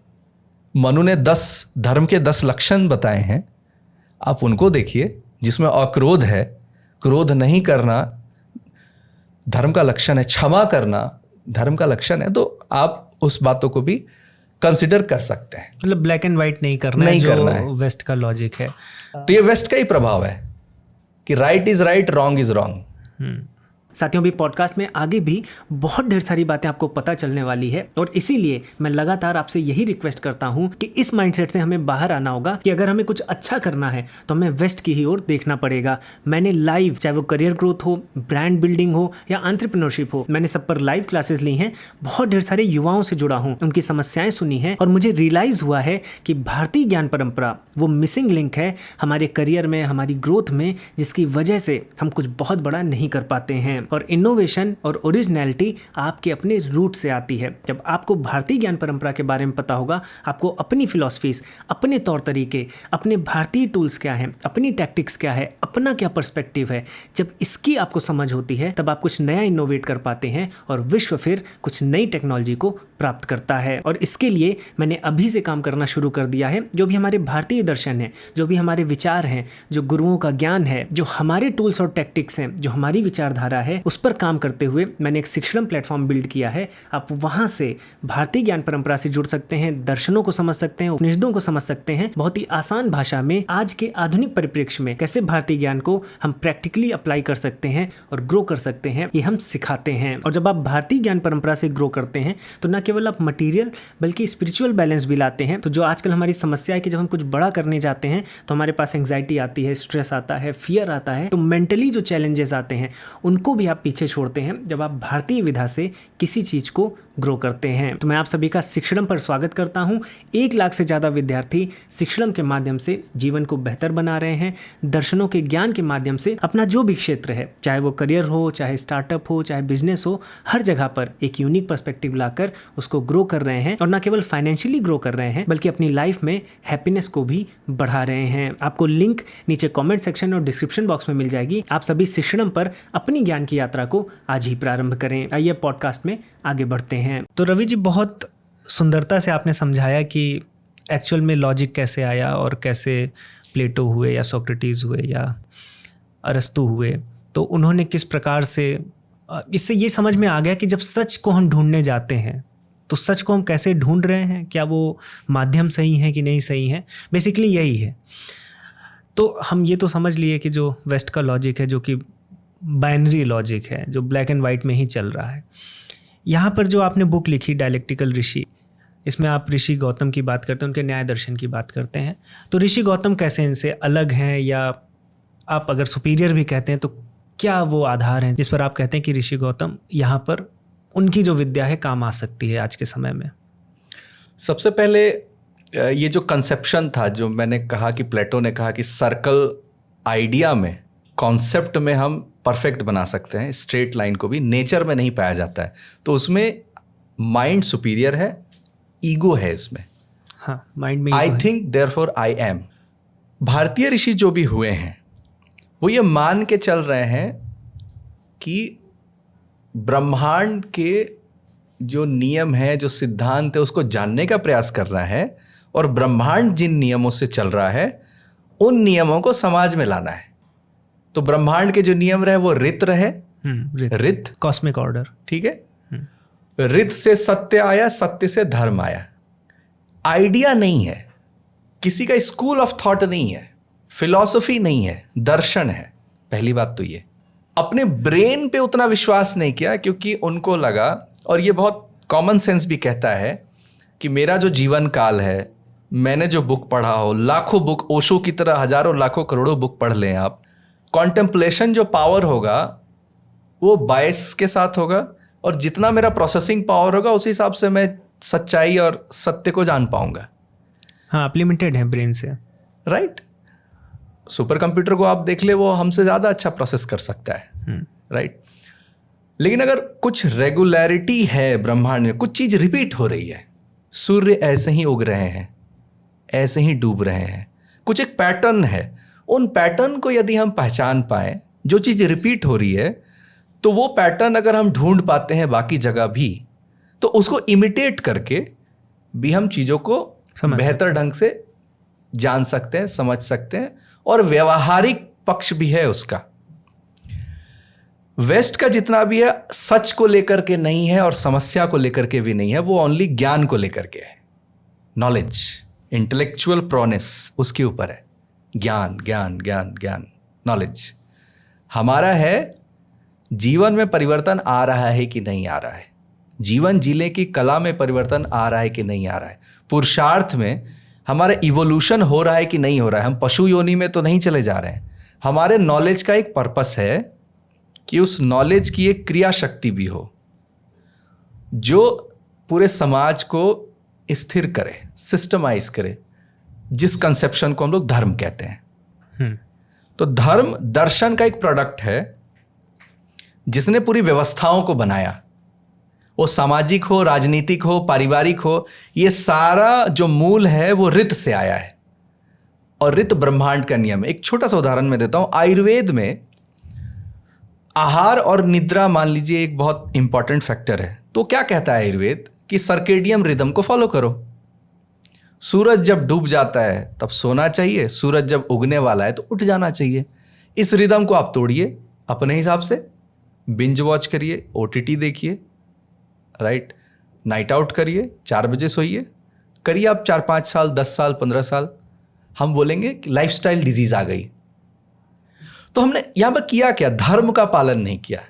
मनु ने 10 धर्म के 10 लक्षण बताए हैं, आप उनको देखिए, जिसमें अक्रोध है, क्रोध नहीं करना धर्म का लक्षण है, क्षमा करना धर्म का लक्षण है, तो आप उस बातों को भी कंसिडर कर सकते हैं। मतलब ब्लैक एंड वाइट नहीं करना है, जो वेस्ट का लॉजिक है। तो ये वेस्ट का ही प्रभाव है कि right is right, wrong is wrong. साथियों, भी पॉडकास्ट में आगे भी बहुत ढेर सारी बातें आपको पता चलने वाली है, और इसीलिए मैं लगातार आपसे यही रिक्वेस्ट करता हूं कि इस माइंडसेट से हमें बाहर आना होगा कि अगर हमें कुछ अच्छा करना है तो हमें वेस्ट की ही ओर देखना पड़ेगा। मैंने लाइव, चाहे वो करियर ग्रोथ हो, ब्रांड बिल्डिंग हो या एंटरप्रेन्योरशिप हो, मैंने सब पर लाइव क्लासेस ली हैं, बहुत ढेर सारे युवाओं से जुड़ा हूँ, उनकी समस्याएं सुनी हैं, और मुझे रियलाइज हुआ है कि भारतीय ज्ञान परंपरा वो मिसिंग लिंक है हमारे करियर में, हमारी ग्रोथ में, जिसकी वजह से हम कुछ बहुत बड़ा नहीं कर पाते हैं। और इनोवेशन और ओरिजिनलिटी आपके अपने रूट से आती है। जब आपको भारतीय ज्ञान परंपरा के बारे में पता होगा, आपको अपनी फिलॉसफीज, अपने तौर तरीके, अपने भारतीय टूल्स क्या हैं, अपनी टैक्टिक्स क्या है, अपना क्या पर्सपेक्टिव है, जब इसकी आपको समझ होती है, तब आप कुछ नया इनोवेट कर पाते हैं और विश्व फिर कुछ नई टेक्नोलॉजी को प्राप्त करता है। और इसके लिए मैंने अभी से काम करना शुरू कर दिया है। जो भी हमारे भारतीय दर्शन है, जो भी हमारे विचार हैं, जो गुरुओं का ज्ञान है, जो हमारे टूल्स और टैक्टिक्स हैं, जो हमारी विचारधारा है, उस पर काम करते हुए मैंने एक शिक्षण प्लेटफॉर्म बिल्ड किया है। आप वहां से भारतीय ज्ञान परंपरा से जुड़ सकते हैं, दर्शनों को समझ सकते हैं, उपनिषदों को समझ सकते हैं, बहुत ही आसान भाषा में आज के आधुनिक परिप्रेक्ष्य में कैसे भारतीय ज्ञान को हम प्रैक्टिकली अप्लाई कर सकते हैं और ग्रो कर सकते हैं, ये हम सिखाते हैं। और जब आप भारतीय ज्ञान परंपरा से ग्रो करते हैं तो न केवल आप मटीरियल बल्कि स्पिरिचुअल बैलेंस भी लाते हैं। तो जो आजकल हमारी समस्या है कि जब हम कुछ बड़ा करने जाते हैं तो हमारे पास एंग्जाइटी आती है, स्ट्रेस आता है, फियर आता है, तो मेंटली जो चैलेंजेस आते हैं उनको भी आप पीछे छोड़ते हैं जब आप भारतीय विधा से किसी चीज को ग्रो करते हैं। तो मैं आप सभी का शिक्षणम पर स्वागत करता हूं। 1 लाख से ज़्यादा विद्यार्थी शिक्षणम के माध्यम से जीवन को बेहतर बना रहे हैं। दर्शनों के ज्ञान के माध्यम से अपना जो भी क्षेत्र है, चाहे वो करियर हो, चाहे स्टार्टअप हो, चाहे बिजनेस हो, हर जगह पर एक यूनिक पर्सपेक्टिव लाकर उसको ग्रो कर रहे हैं। और न केवल फाइनेंशियली ग्रो कर रहे हैं बल्कि अपनी लाइफ में हैप्पीनेस को भी बढ़ा रहे हैं। आपको लिंक नीचे कॉमेंट सेक्शन और डिस्क्रिप्शन बॉक्स में मिल जाएगी। आप सभी शिक्षणम पर अपनी ज्ञान की यात्रा को आज ही प्रारंभ करें। आइए पॉडकास्ट में आगे बढ़ते हैं। तो रवि जी, बहुत सुंदरता से आपने समझाया कि एक्चुअल में लॉजिक कैसे आया और कैसे प्लेटो हुए या सोक्रेटिस हुए या अरस्तु हुए, तो उन्होंने किस प्रकार से, इससे ये समझ में आ गया कि जब सच को हम ढूंढने जाते हैं तो सच को हम कैसे ढूंढ रहे हैं, क्या वो माध्यम सही है कि नहीं सही है, बेसिकली यही है। तो हम ये तो समझ लिए कि जो वेस्ट का लॉजिक है, जो कि बाइनरी लॉजिक है, जो ब्लैक एंड वाइट में ही चल रहा है। यहाँ पर जो आपने बुक लिखी डायलेक्टिकल ऋषि, इसमें आप ऋषि गौतम की बात करते हैं, उनके न्याय दर्शन की बात करते हैं। तो ऋषि गौतम कैसे इनसे अलग हैं, या आप अगर सुपीरियर भी कहते हैं तो क्या वो आधार हैं जिस पर आप कहते हैं कि ऋषि गौतम यहाँ पर उनकी जो विद्या है काम आ सकती है आज के समय में? सबसे पहले ये जो कंसेप्शन था, जो मैंने कहा कि प्लेटो ने कहा कि सर्कल आइडिया में, कॉन्सेप्ट में हम परफेक्ट बना सकते हैं, स्ट्रेट लाइन को भी नेचर में नहीं पाया जाता है, तो उसमें माइंड सुपीरियर है, ईगो है इसमें। हाँ, माइंड में I think therefore I am. भारतीय ऋषि जो भी हुए हैं वो ये मान के चल रहे हैं कि ब्रह्मांड के जो नियम है, जो सिद्धांत है, उसको जानने का प्रयास कर रहा है, और ब्रह्मांड जिन नियमों से चल रहा है उन नियमों को समाज में लाना है। तो ब्रह्मांड के जो नियम रहे वो रित रहे, रित कॉस्मिक ऑर्डर, ठीक है। रित से सत्य आया, सत्य से धर्म आया। आइडिया नहीं है, किसी का स्कूल ऑफ थॉट नहीं है, फिलॉसफी नहीं है, दर्शन है। पहली बात तो ये, अपने ब्रेन पे उतना विश्वास नहीं किया क्योंकि उनको लगा, और ये बहुत कॉमन सेंस भी कहता है कि मेरा जो जीवन काल है, मैंने जो बुक पढ़ा हो, लाखों बुक, ओशो की तरह हजारों लाखों करोड़ों बुक पढ़ लें आप, कॉन्टेम्पलेशन जो पावर होगा वो बायस के साथ होगा, और जितना मेरा प्रोसेसिंग पावर होगा उसी हिसाब से मैं सच्चाई और सत्य को जान पाऊंगा। हाँ, आप लिमिटेड हैं ब्रेन से, राइट। सुपर कंप्यूटर को आप देख ले, वो हमसे ज़्यादा अच्छा प्रोसेस कर सकता है, राइट। लेकिन अगर कुछ रेगुलरिटी है ब्रह्मांड में, कुछ चीज़ रिपीट हो रही है, सूर्य ऐसे ही उग रहे हैं, ऐसे ही डूब रहे हैं, कुछ एक पैटर्न है, उन पैटर्न को यदि हम पहचान पाएँ, जो चीज़ रिपीट हो रही है, तो वो पैटर्न अगर हम ढूंढ पाते हैं बाकी जगह भी, तो उसको इमिटेट करके भी हम चीज़ों को बेहतर ढंग से जान सकते हैं, समझ सकते हैं, और व्यवहारिक पक्ष भी है उसका। वेस्ट का जितना भी है सच को लेकर के नहीं है और समस्या को लेकर के भी नहीं है, वो ओनली ज्ञान को लेकर के है। नॉलेज, इंटेलेक्चुअल प्रोनेस उसके ऊपर है। ज्ञान ज्ञान ज्ञान ज्ञान, नॉलेज। हमारा है जीवन में परिवर्तन आ रहा है कि नहीं आ रहा है, जीवन जीने की कला में परिवर्तन आ रहा है कि नहीं आ रहा है, पुरुषार्थ में हमारा इवोल्यूशन हो रहा है कि नहीं हो रहा है, हम पशु योनि में तो नहीं चले जा रहे हैं। हमारे नॉलेज का एक पर्पस है कि उस नॉलेज की एक क्रिया शक्ति भी हो जो पूरे समाज को स्थिर करे, सिस्टमाइज करे, जिस कंसेप्शन को हम लोग धर्म कहते हैं। तो धर्म दर्शन का एक प्रोडक्ट है जिसने पूरी व्यवस्थाओं को बनाया, वो सामाजिक हो, राजनीतिक हो, पारिवारिक हो, ये सारा जो मूल है वो ऋत से आया है, और ऋत ब्रह्मांड का नियम है। एक छोटा सा उदाहरण मैं देता हूं। आयुर्वेद में आहार और निद्रा मान लीजिए एक बहुत इंपॉर्टेंट फैक्टर है। तो क्या कहता है आयुर्वेद कि सर्केडियम रिदम को फॉलो करो। सूरज जब डूब जाता है तब सोना चाहिए, सूरज जब उगने वाला है तो उठ जाना चाहिए। इस रिदम को आप तोड़िए अपने हिसाब से, बिंज वॉच करिए, OTT देखिए, राइट, नाइट आउट करिए, 4 बजे सोइए, करिए आप 4-5 साल, 10 साल, 15 साल, हम बोलेंगे कि लाइफस्टाइल डिजीज आ गई। तो हमने यहां पर किया क्या? धर्म का पालन नहीं किया।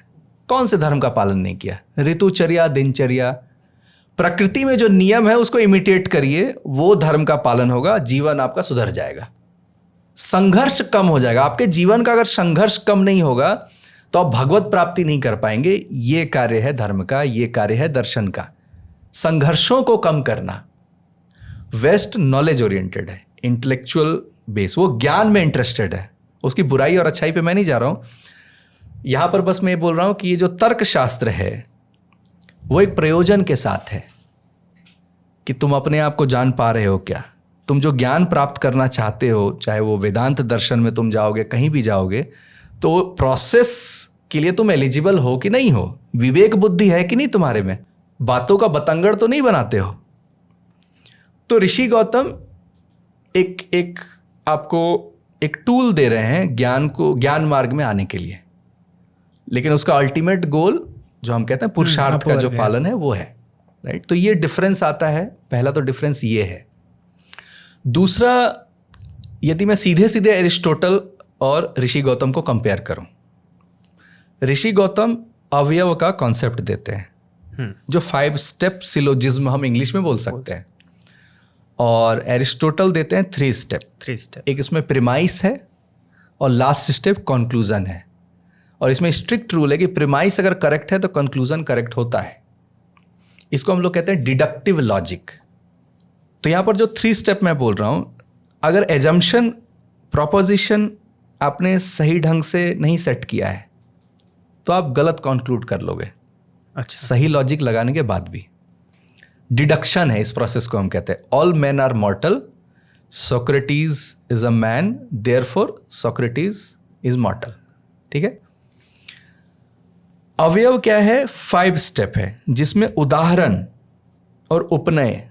कौन से धर्म का पालन नहीं किया? ऋतुचर्या, दिनचर्या, प्रकृति में जो नियम है उसको इमिटेट करिए, वो धर्म का पालन होगा, जीवन आपका सुधर जाएगा, संघर्ष कम हो जाएगा। आपके जीवन का अगर संघर्ष कम नहीं होगा तो आप भगवत प्राप्ति नहीं कर पाएंगे। ये कार्य है धर्म का, ये कार्य है दर्शन का, संघर्षों को कम करना। वेस्ट नॉलेज ओरिएंटेड है, इंटेलेक्चुअल बेस, वो ज्ञान में इंटरेस्टेड है। उसकी बुराई और अच्छाई पे मैं नहीं जा रहा हूं, यहां पर बस मैं ये बोल रहा हूं कि ये जो तर्क शास्त्र है वो एक प्रयोजन के साथ है कि तुम अपने आप को जान पा रहे हो क्या। तुम जो ज्ञान प्राप्त करना चाहते हो, चाहे वो वेदांत दर्शन में तुम जाओगे, कहीं भी जाओगे, तो प्रोसेस के लिए तुम एलिजिबल हो कि नहीं हो, विवेक बुद्धि है कि नहीं तुम्हारे में, बातों का बतंगड़ तो नहीं बनाते हो। तो ऋषि गौतम एक आपको एक टूल दे रहे हैं ज्ञान को, ज्ञान मार्ग में आने के लिए, लेकिन उसका अल्टीमेट गोल जो हम कहते हैं पुरुषार्थ का जो पालन है वो है, राइट। तो ये डिफरेंस आता है, पहला तो डिफरेंस ये है। दूसरा, यदि मैं सीधे सीधे एरिस्टोटल और ऋषि गौतम को कंपेयर करूं, ऋषि गौतम अवयव का कॉन्सेप्ट देते हैं, जो 5 स्टेप सिलोजिज्म हम इंग्लिश में बोल सकते हैं, और एरिस्टोटल देते हैं 3 स्टेप। एक इसमें प्रीमाइस है और लास्ट स्टेप कंक्लूजन है। और इसमें स्ट्रिक्ट रूल है कि प्रीमाइस अगर करेक्ट है तो कंक्लूजन करेक्ट होता है। इसको हम लोग कहते हैं डिडक्टिव लॉजिक। तो यहाँ पर जो 3 स्टेप मैं बोल रहा हूँ, अगर एजम्पशन, प्रोपोजिशन आपने सही ढंग से नहीं सेट किया है तो आप गलत कंक्लूड कर लोगे। अच्छा, सही लॉजिक लगाने के बाद भी। डिडक्शन है, इस प्रोसेस को हम कहते हैं all man are mortal, Socrates is a man, therefore Socrates is mortal. ठीक है। अवयव क्या है? 5 स्टेप है, जिसमें उदाहरण और उपनय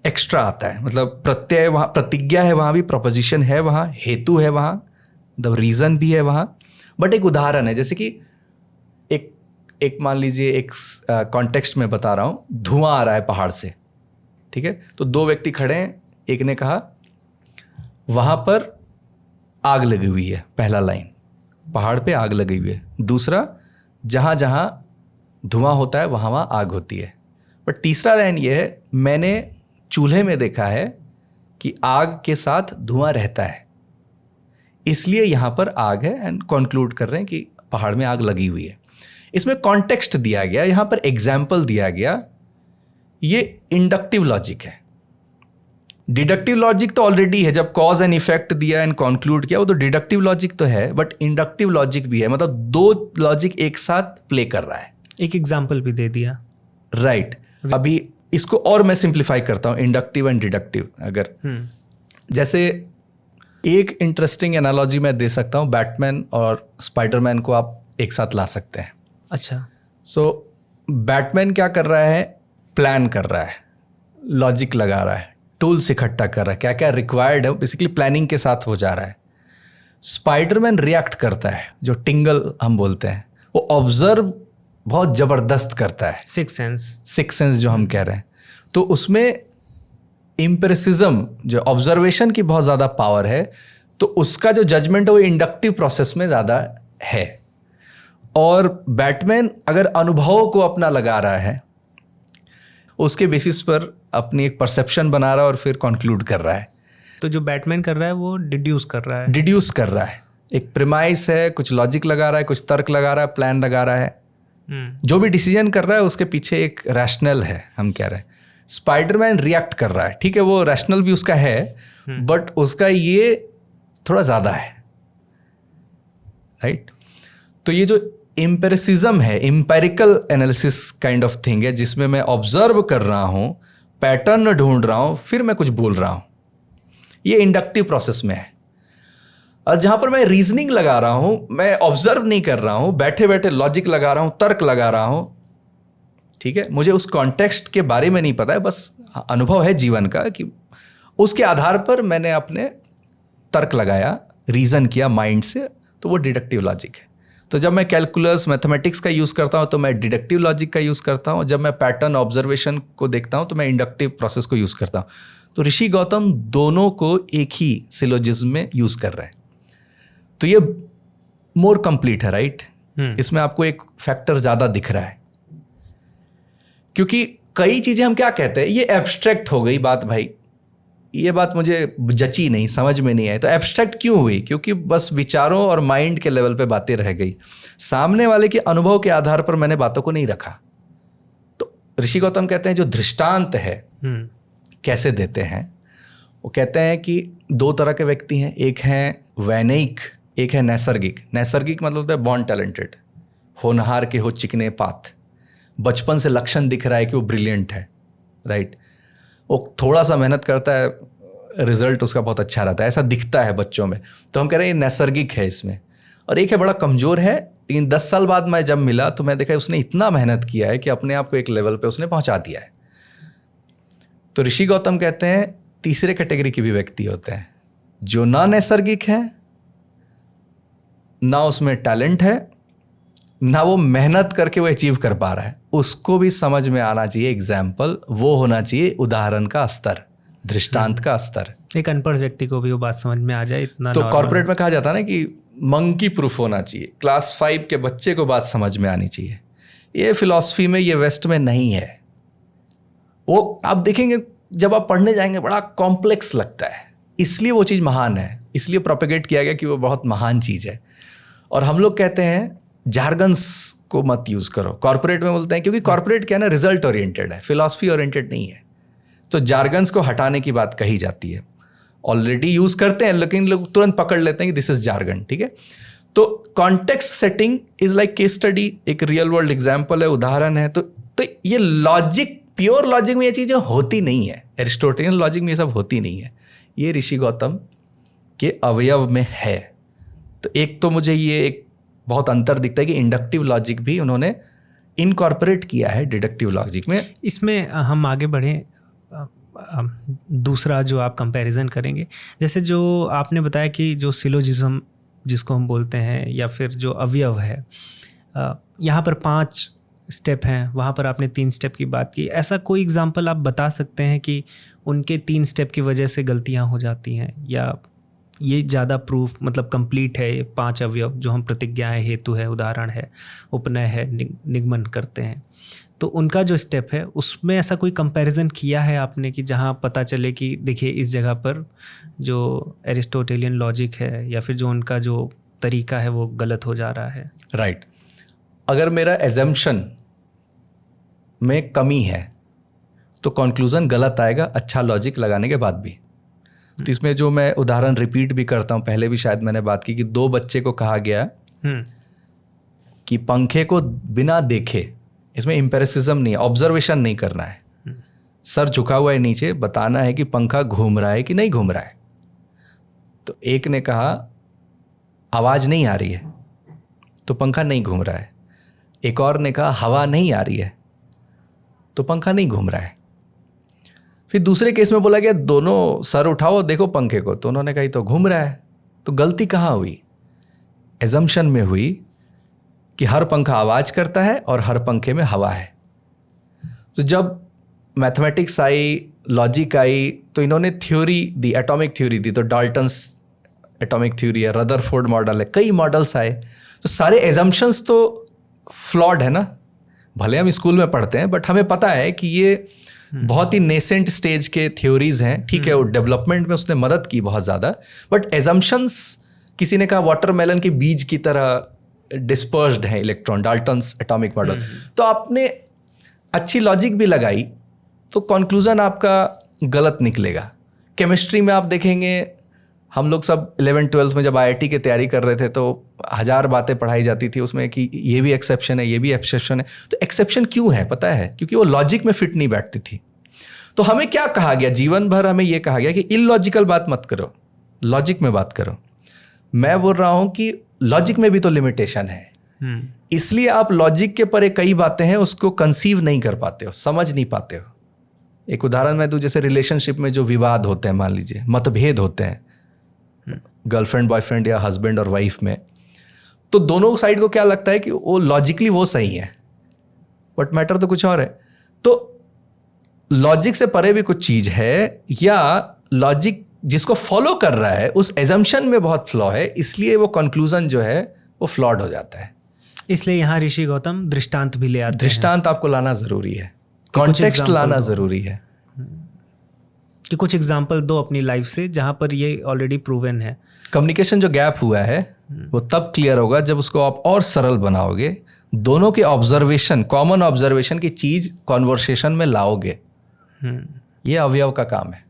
एक्स्ट्रा आता है। मतलब प्रत्यय वहाँ, प्रतिज्ञा है वहाँ भी, प्रपोजिशन है वहाँ, हेतु है वहाँ, द रीजन भी है वहाँ, बट एक उदाहरण है। जैसे कि एक मान लीजिए एक कॉन्टेक्स्ट में बता रहा हूँ, धुआं आ रहा है पहाड़ से, ठीक है। तो 2 व्यक्ति खड़े हैं, एक ने कहा वहाँ पर आग लगी हुई है, पहला लाइन, पहाड़ पे आग लगी हुई है। दूसरा, जहाँ जहाँ धुआं होता है वहाँ वहाँ आग होती है। बट तीसरा लाइन ये है, मैंने चूल्हे में देखा है कि आग के साथ धुआं रहता है, इसलिए यहाँ पर आग है, एंड कंक्लूड कर रहे हैं कि पहाड़ में आग लगी हुई है। इसमें कॉन्टेक्स्ट दिया गया, यहाँ पर एग्जाम्पल दिया गया। ये इंडक्टिव लॉजिक है। डिडक्टिव लॉजिक तो ऑलरेडी है, जब कॉज एंड इफेक्ट दिया एंड कंक्लूड किया वो तो डिडक्टिव लॉजिक तो है, बट इंडक्टिव लॉजिक भी है, मतलब दो लॉजिक एक साथ प्ले कर रहा है। एक एग्जाम्पल भी दे दिया। राइट अभी इसको और मैं सिंप्लीफाई करता हूँ, इंडक्टिव एंड डिडक्टिव। अगर जैसे एक इंटरेस्टिंग एनालॉजी मैं दे सकता हूँ, बैटमैन और स्पाइडरमैन को आप एक साथ ला सकते हैं। अच्छा। सो बैटमैन क्या कर रहा है, प्लान कर रहा है, लॉजिक लगा रहा है, टूल्स इकट्ठा कर रहा है, क्या क्या रिक्वायर्ड है बेसिकली प्लानिंग के साथ हो जा रहा है। स्पाइडरमैन रिएक्ट करता है, जो टिंगल हम बोलते हैं, वो ऑब्जर्व बहुत ज़बरदस्त करता है, सिक्स सेंस जो हम कह रहे हैं। तो उसमें इम्प्रेसिज्म, जो ऑब्जर्वेशन की बहुत ज़्यादा पावर है, तो उसका जो जजमेंट है वो इंडक्टिव प्रोसेस में ज़्यादा है। और बैटमैन अगर अनुभव को अपना लगा रहा है, उसके बेसिस पर अपनी एक परसेप्शन बना रहा है और फिर कंक्लूड कर रहा है। तो जो बैटमैन कर रहा है वो डिड्यूस कर रहा है, एक प्रीमाइस है, कुछ लॉजिक लगा रहा है, कुछ तर्क लगा रहा है, प्लान लगा रहा है। जो भी डिसीजन कर रहा है उसके पीछे एक रैशनल है, हम कह रहे हैं। स्पाइडरमैन रिएक्ट कर रहा है, ठीक है, वो रैशनल भी उसका है, बट उसका ये थोड़ा ज़्यादा है, राइट। तो ये जो एम्पिरिसिज्म है, empirical analysis kind of thing है, जिसमें मैं ऑब्जर्व कर रहा हूँ, पैटर्न ढूंढ रहा हूँ, फिर मैं कुछ बोल रहा हूँ, ये इंडक्टिव प्रोसेस में है। और जहाँ पर मैं रीजनिंग लगा रहा हूँ, मैं ऑब्जर्व नहीं कर रहा हूँ, बैठे बैठे लॉजिक लगा रहा हूँ, तर्क लगा रहा हूँ, ठीक है, मुझे उस कॉन्टेक्स्ट के बारे में नहीं पता है, बस अनुभव है जीवन का कि उसके आधार पर मैंने अपने तर्क लगाया, रीज़न किया माइंड से, तो वो डिडक्टिव लॉजिक है। तो जब मैं कैलकुलस मैथमेटिक्स का यूज़ करता हूँ तो मैं डिडक्टिव लॉजिक का यूज़ करता हूँ, जब मैं पैटर्न ऑब्जर्वेशन को देखता हूँ तो मैं इंडक्टिव प्रोसेस को यूज़ करता हूँ। तो ऋषि गौतम दोनों को एक ही सिलोजिज्म में यूज़ कर रहे हैं, तो ये मोर कंप्लीट है, राइट। इसमें आपको एक फैक्टर ज़्यादा दिख रहा है, क्योंकि कई चीज़ें हम क्या कहते हैं, ये एब्स्ट्रैक्ट हो गई बात, भाई ये बात मुझे जची नहीं, समझ में नहीं आई। तो एब्स्ट्रैक्ट क्यों हुई? क्योंकि बस विचारों और माइंड के लेवल पे बातें रह गई, सामने वाले के अनुभव के आधार पर मैंने बातों को नहीं रखा। तो ऋषि गौतम कहते हैं जो दृष्टांत है कैसे देते हैं, वो कहते हैं कि दो तरह के व्यक्ति हैं, एक है वैनयिक, एक है नैसर्गिक। नैसर्गिक मतलब होता है बॉर्न टैलेंटेड, होनहार के हो चिकने पात, बचपन से लक्षण दिख रहा है कि वो ब्रिलियंट है, राइट। वो थोड़ा सा मेहनत करता है, रिजल्ट उसका बहुत अच्छा रहता है, ऐसा दिखता है बच्चों में। तो हम कह रहे हैं ये नैसर्गिक है इसमें। और एक है बड़ा कमज़ोर है, लेकिन 10 साल बाद मैं जब मिला तो मैं देखा उसने इतना मेहनत किया है कि अपने आप को एक लेवल पे उसने पहुंचा दिया है। तो ऋषि गौतम कहते हैं तीसरे कैटेगरी के भी व्यक्ति होते हैं, जो ना नैसर्गिक है, ना उसमें टैलेंट है, ना वो मेहनत करके वो अचीव कर पा रहा है, उसको भी समझ में आना चाहिए एग्जाम्पल, वो होना चाहिए उदाहरण का स्तर, दृष्टांत का स्तर। एक अनपढ़ व्यक्ति को भी वो बात समझ में आ जाए इतना। तो कॉर्पोरेट में कहा जाता है ना कि मंकी प्रूफ होना चाहिए, क्लास 5 के बच्चे को बात समझ में आनी चाहिए। ये फिलॉसफी में, ये वेस्ट में नहीं है। वो आप देखेंगे जब आप पढ़ने जाएंगे बड़ा कॉम्प्लेक्स लगता है, इसलिए वो चीज़ महान है, इसलिए प्रोपेगेट किया गया कि वो बहुत महान चीज़ है। और हम लोग कहते हैं जार्गन्स को मत यूज़ करो, कॉर्पोरेट में बोलते हैं, क्योंकि कॉर्पोरेट क्या है ना, रिजल्ट ओरिएंटेड है, फिलॉसफी ओरिएंटेड नहीं है। तो जार्गन्स को हटाने की बात कही जाती है, ऑलरेडी यूज़ करते हैं लेकिन लोग तुरंत पकड़ लेते हैं कि दिस इज जार्गन, ठीक है। तो context setting is like case study, एक रियल वर्ल्ड एग्जाम्पल है, उदाहरण है। तो ये लॉजिक, प्योर लॉजिक में ये चीज़ें होती नहीं है, एरिस्टोटेलियन लॉजिक में ये सब होती नहीं है, ये ऋषि गौतम के अवयव में है। तो एक तो मुझे ये एक बहुत अंतर दिखता है कि इंडक्टिव लॉजिक भी उन्होंने इनकॉर्पोरेट किया है डिडक्टिव लॉजिक में। इसमें हम आगे बढ़ें, दूसरा जो आप कंपैरिजन करेंगे, जैसे जो आपने बताया कि जो सिलोजिज्म जिसको हम बोलते हैं, या फिर जो अवयव है, यहाँ पर 5 स्टेप हैं, वहाँ पर आपने 3 स्टेप की बात की। ऐसा कोई एग्जांपल आप बता सकते हैं कि उनके 3 स्टेप की वजह से गलतियाँ हो जाती हैं, या ये ज़्यादा प्रूफ मतलब कंप्लीट है, ये 5 अवयव जो हम प्रतिज्ञा है, हेतु है, उदाहरण है, उपनय है, निगमन करते हैं, तो उनका जो स्टेप है उसमें ऐसा कोई कंपैरिजन किया है आपने कि जहाँ पता चले कि देखिए इस जगह पर जो एरिस्टोटेलियन लॉजिक है या फिर जो उनका जो तरीका है वो गलत हो जा रहा है? राइट। अगर मेरा एजम्पशन में कमी है तो कंक्लूजन गलत आएगा अच्छा लॉजिक लगाने के बाद भी। तो इसमें जो मैं उदाहरण रिपीट भी करता हूँ, पहले भी शायद मैंने बात की कि 2 बच्चे को कहा गया कि पंखे को बिना देखे, इसमें एम्पिरिसिज्म नहीं है, ऑब्जर्वेशन नहीं करना है, सर झुका हुआ है नीचे, बताना है कि पंखा घूम रहा है कि नहीं घूम रहा है। तो एक ने कहा आवाज़ नहीं आ रही है तो पंखा नहीं घूम रहा है, एक और ने कहा हवा नहीं आ रही है तो पंखा नहीं घूम रहा है। फिर दूसरे केस में बोला गया दोनों सर उठाओ देखो पंखे को, तो उन्होंने कहा तो घूम रहा है। तो गलती कहाँ हुई? एजम्पशन में हुई कि हर पंखा आवाज़ करता है और हर पंखे में हवा है। तो जब मैथमेटिक्स आई, लॉजिक आई, तो इन्होंने थ्योरी दी, एटॉमिक थ्योरी दी, तो डाल्टन्स एटॉमिक थ्योरी है, रदरफोर्ड मॉडल है, कई मॉडल्स आए। तो सारे एजम्पशंस तो फ्लॉड है ना, भले हम स्कूल में पढ़ते हैं बट हमें पता है कि ये बहुत ही नेसेंट स्टेज के थ्योरीज हैं। ठीक है, वो डेवलपमेंट में उसने मदद की बहुत ज़्यादा, बट एजम्पशंस, किसी ने कहा वाटरमेलन के बीज की तरह डिस्पर्स्ड है इलेक्ट्रॉन, डाल्टन्स एटॉमिक मॉडल। तो आपने अच्छी लॉजिक भी लगाई तो कंक्लूजन आपका गलत निकलेगा। केमिस्ट्री में आप देखेंगे, हम लोग सब 11th-12th में जब IIT की तैयारी कर रहे थे तो 1000 बातें पढ़ाई जाती थी उसमें कि ये भी एक्सेप्शन है, ये भी एक्सेप्शन है। तो एक्सेप्शन क्यों है पता है? क्योंकि वो लॉजिक में फिट नहीं बैठती थी। तो हमें क्या कहा गया, जीवन भर हमें ये कहा गया कि इलॉजिकल बात मत करो, लॉजिक में बात करो। मैं बोल रहा हूँ कि लॉजिक में भी तो लिमिटेशन है, इसलिए आप लॉजिक के परे कई बातें हैं उसको कंसीव नहीं कर पाते हो, समझ नहीं पाते हो। एक उदाहरण मैं दूं, जैसे रिलेशनशिप में जो विवाद होते हैं, मान लीजिए मतभेद होते हैं गर्लफ्रेंड बॉयफ्रेंड या हस्बैंड और वाइफ में, तो दोनों साइड को क्या लगता है कि वो लॉजिकली वो सही है, बट मैटर तो कुछ और है। तो लॉजिक से परे भी कुछ चीज है, या लॉजिक जिसको फॉलो कर रहा है उस एजम्पशन में बहुत फ्लॉ है, इसलिए वो कंक्लूजन जो है वो फ्लॉड हो जाता है। इसलिए यहाँ ऋषि गौतम दृष्टांत भी ले आते हैं। दृष्टांत आपको लाना जरूरी है, कॉन्टेक्स्ट लाना जरूरी है। कि कुछ एग्जाम्पल दो अपनी लाइफ से जहाँ पर ये ऑलरेडी प्रूवन है। कम्युनिकेशन जो गैप हुआ है वो तब क्लियर होगा जब उसको आप और सरल बनाओगे, दोनों के ऑब्जर्वेशन, कॉमन ऑब्जर्वेशन की चीज कॉन्वर्सेशन में लाओगे। ये अवयव का काम है।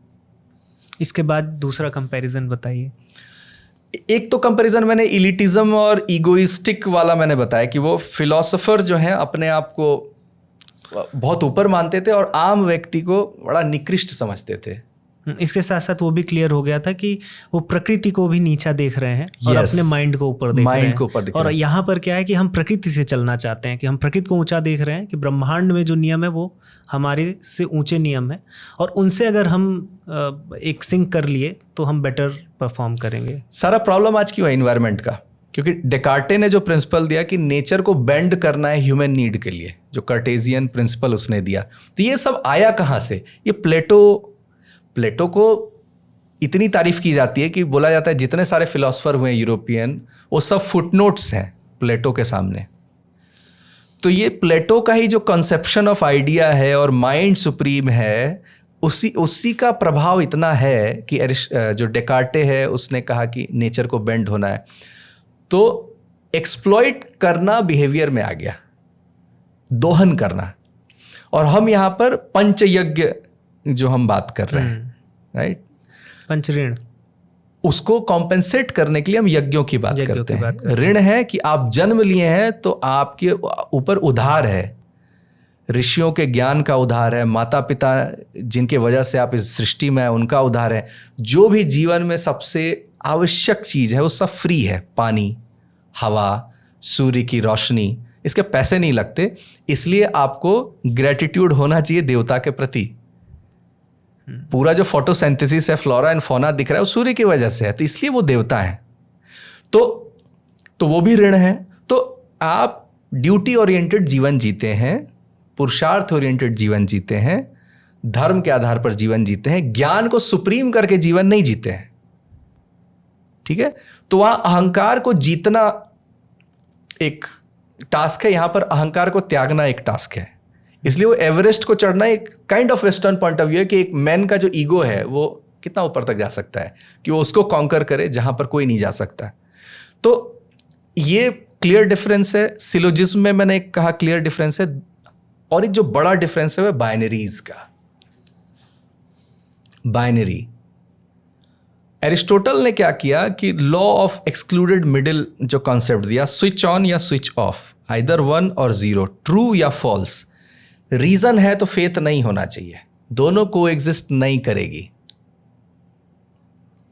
इसके बाद दूसरा कंपैरिजन बताइए। एक तो कंपैरिजन मैंने इलिटिज्म और ईगोइस्टिक वाला मैंने बताया कि वो फिलोसोफर जो हैं अपने आप को बहुत ऊपर मानते थे और आम व्यक्ति को बड़ा निकृष्ट समझते थे। इसके साथ साथ वो भी क्लियर हो गया था कि वो प्रकृति को भी नीचा देख रहे हैं और Yes. अपने माइंड को ऊपर देख रहे हैं। और हैं। यहाँ पर क्या है कि हम प्रकृति से चलना चाहते हैं, कि हम प्रकृति को ऊंचा देख रहे हैं, कि ब्रह्मांड में जो नियम है वो हमारे से ऊंचे नियम है और उनसे अगर हम एक सिंक कर लिए तो हम बेटर परफॉर्म करेंगे। सारा प्रॉब्लम आज क्यों है इन्वायरमेंट का? क्योंकि डेकार्टे ने जो प्रिंसिपल दिया कि नेचर को बेंड करना है ह्यूमन नीड के लिए, जो कार्टेशियन प्रिंसिपल उसने दिया, तो ये सब आया कहाँ से? ये प्लेटो को इतनी तारीफ की जाती है कि बोला जाता है जितने सारे फिलोसोफर हुए यूरोपियन वो सब फुटनोट्स हैं प्लेटो के सामने। तो ये प्लेटो का ही जो कंसेप्शन ऑफ आइडिया है और माइंड सुप्रीम है, उसी का प्रभाव इतना है कि जो डेकार्टे है उसने कहा कि नेचर को बेंड होना है, तो एक्सप्लॉइट करना बिहेवियर में आ गया, दोहन करना। और हम यहाँ पर पंचयज्ञ जो हम बात कर रहे हैं, राइट, पंचऋण, उसको कॉम्पेंसेट करने के लिए हम यज्ञों की बात करते हैं। ऋण है कि आप जन्म लिए हैं तो आपके ऊपर उधार है, ऋषियों के ज्ञान का उधार है, माता पिता जिनके वजह से आप इस सृष्टि में हैं उनका उधार है। जो भी जीवन में सबसे आवश्यक चीज है वो सब फ्री है, पानी, हवा, सूर्य की रोशनी, इसके पैसे नहीं लगते। इसलिए आपको ग्रेटिट्यूड होना चाहिए देवता के प्रति। पूरा जो फोटोसिंथेसिस है, फ्लोरा एंड फौना दिख रहा है वो सूर्य की वजह से है, तो इसलिए वो देवता है। तो वो भी ऋण है। तो आप ड्यूटी ओरिएंटेड जीवन जीते हैं, पुरुषार्थ ओरिएंटेड जीवन जीते हैं, धर्म के आधार पर जीवन जीते हैं, ज्ञान को सुप्रीम करके जीवन नहीं जीते हैं। ठीक है, तो वहां अहंकार को जीतना एक टास्क है, यहां पर अहंकार को त्यागना एक टास्क है। इसलिए वो एवरेस्ट को चढ़ना एक kind of western point of view है कि एक मैन का जो ईगो है वो कितना ऊपर तक जा सकता है कि वो उसको कॉन्कर करे जहां पर कोई नहीं जा सकता। तो ये क्लियर डिफरेंस है। सिलोजिज्म में मैंने एक कहा क्लियर डिफरेंस है, और एक जो बड़ा डिफरेंस है वह बाइनरीज का। बाइनरी। एरिस्टोटल ने क्या किया कि लॉ ऑफ एक्सक्लूडेड मिडिल जो कॉन्सेप्ट दिया, स्विच ऑन या स्विच ऑफ, आइदर 1 और 0, ट्रू या फॉल्स। रीजन है तो फेथ नहीं होना चाहिए, दोनों को एग्जिस्ट नहीं करेगी।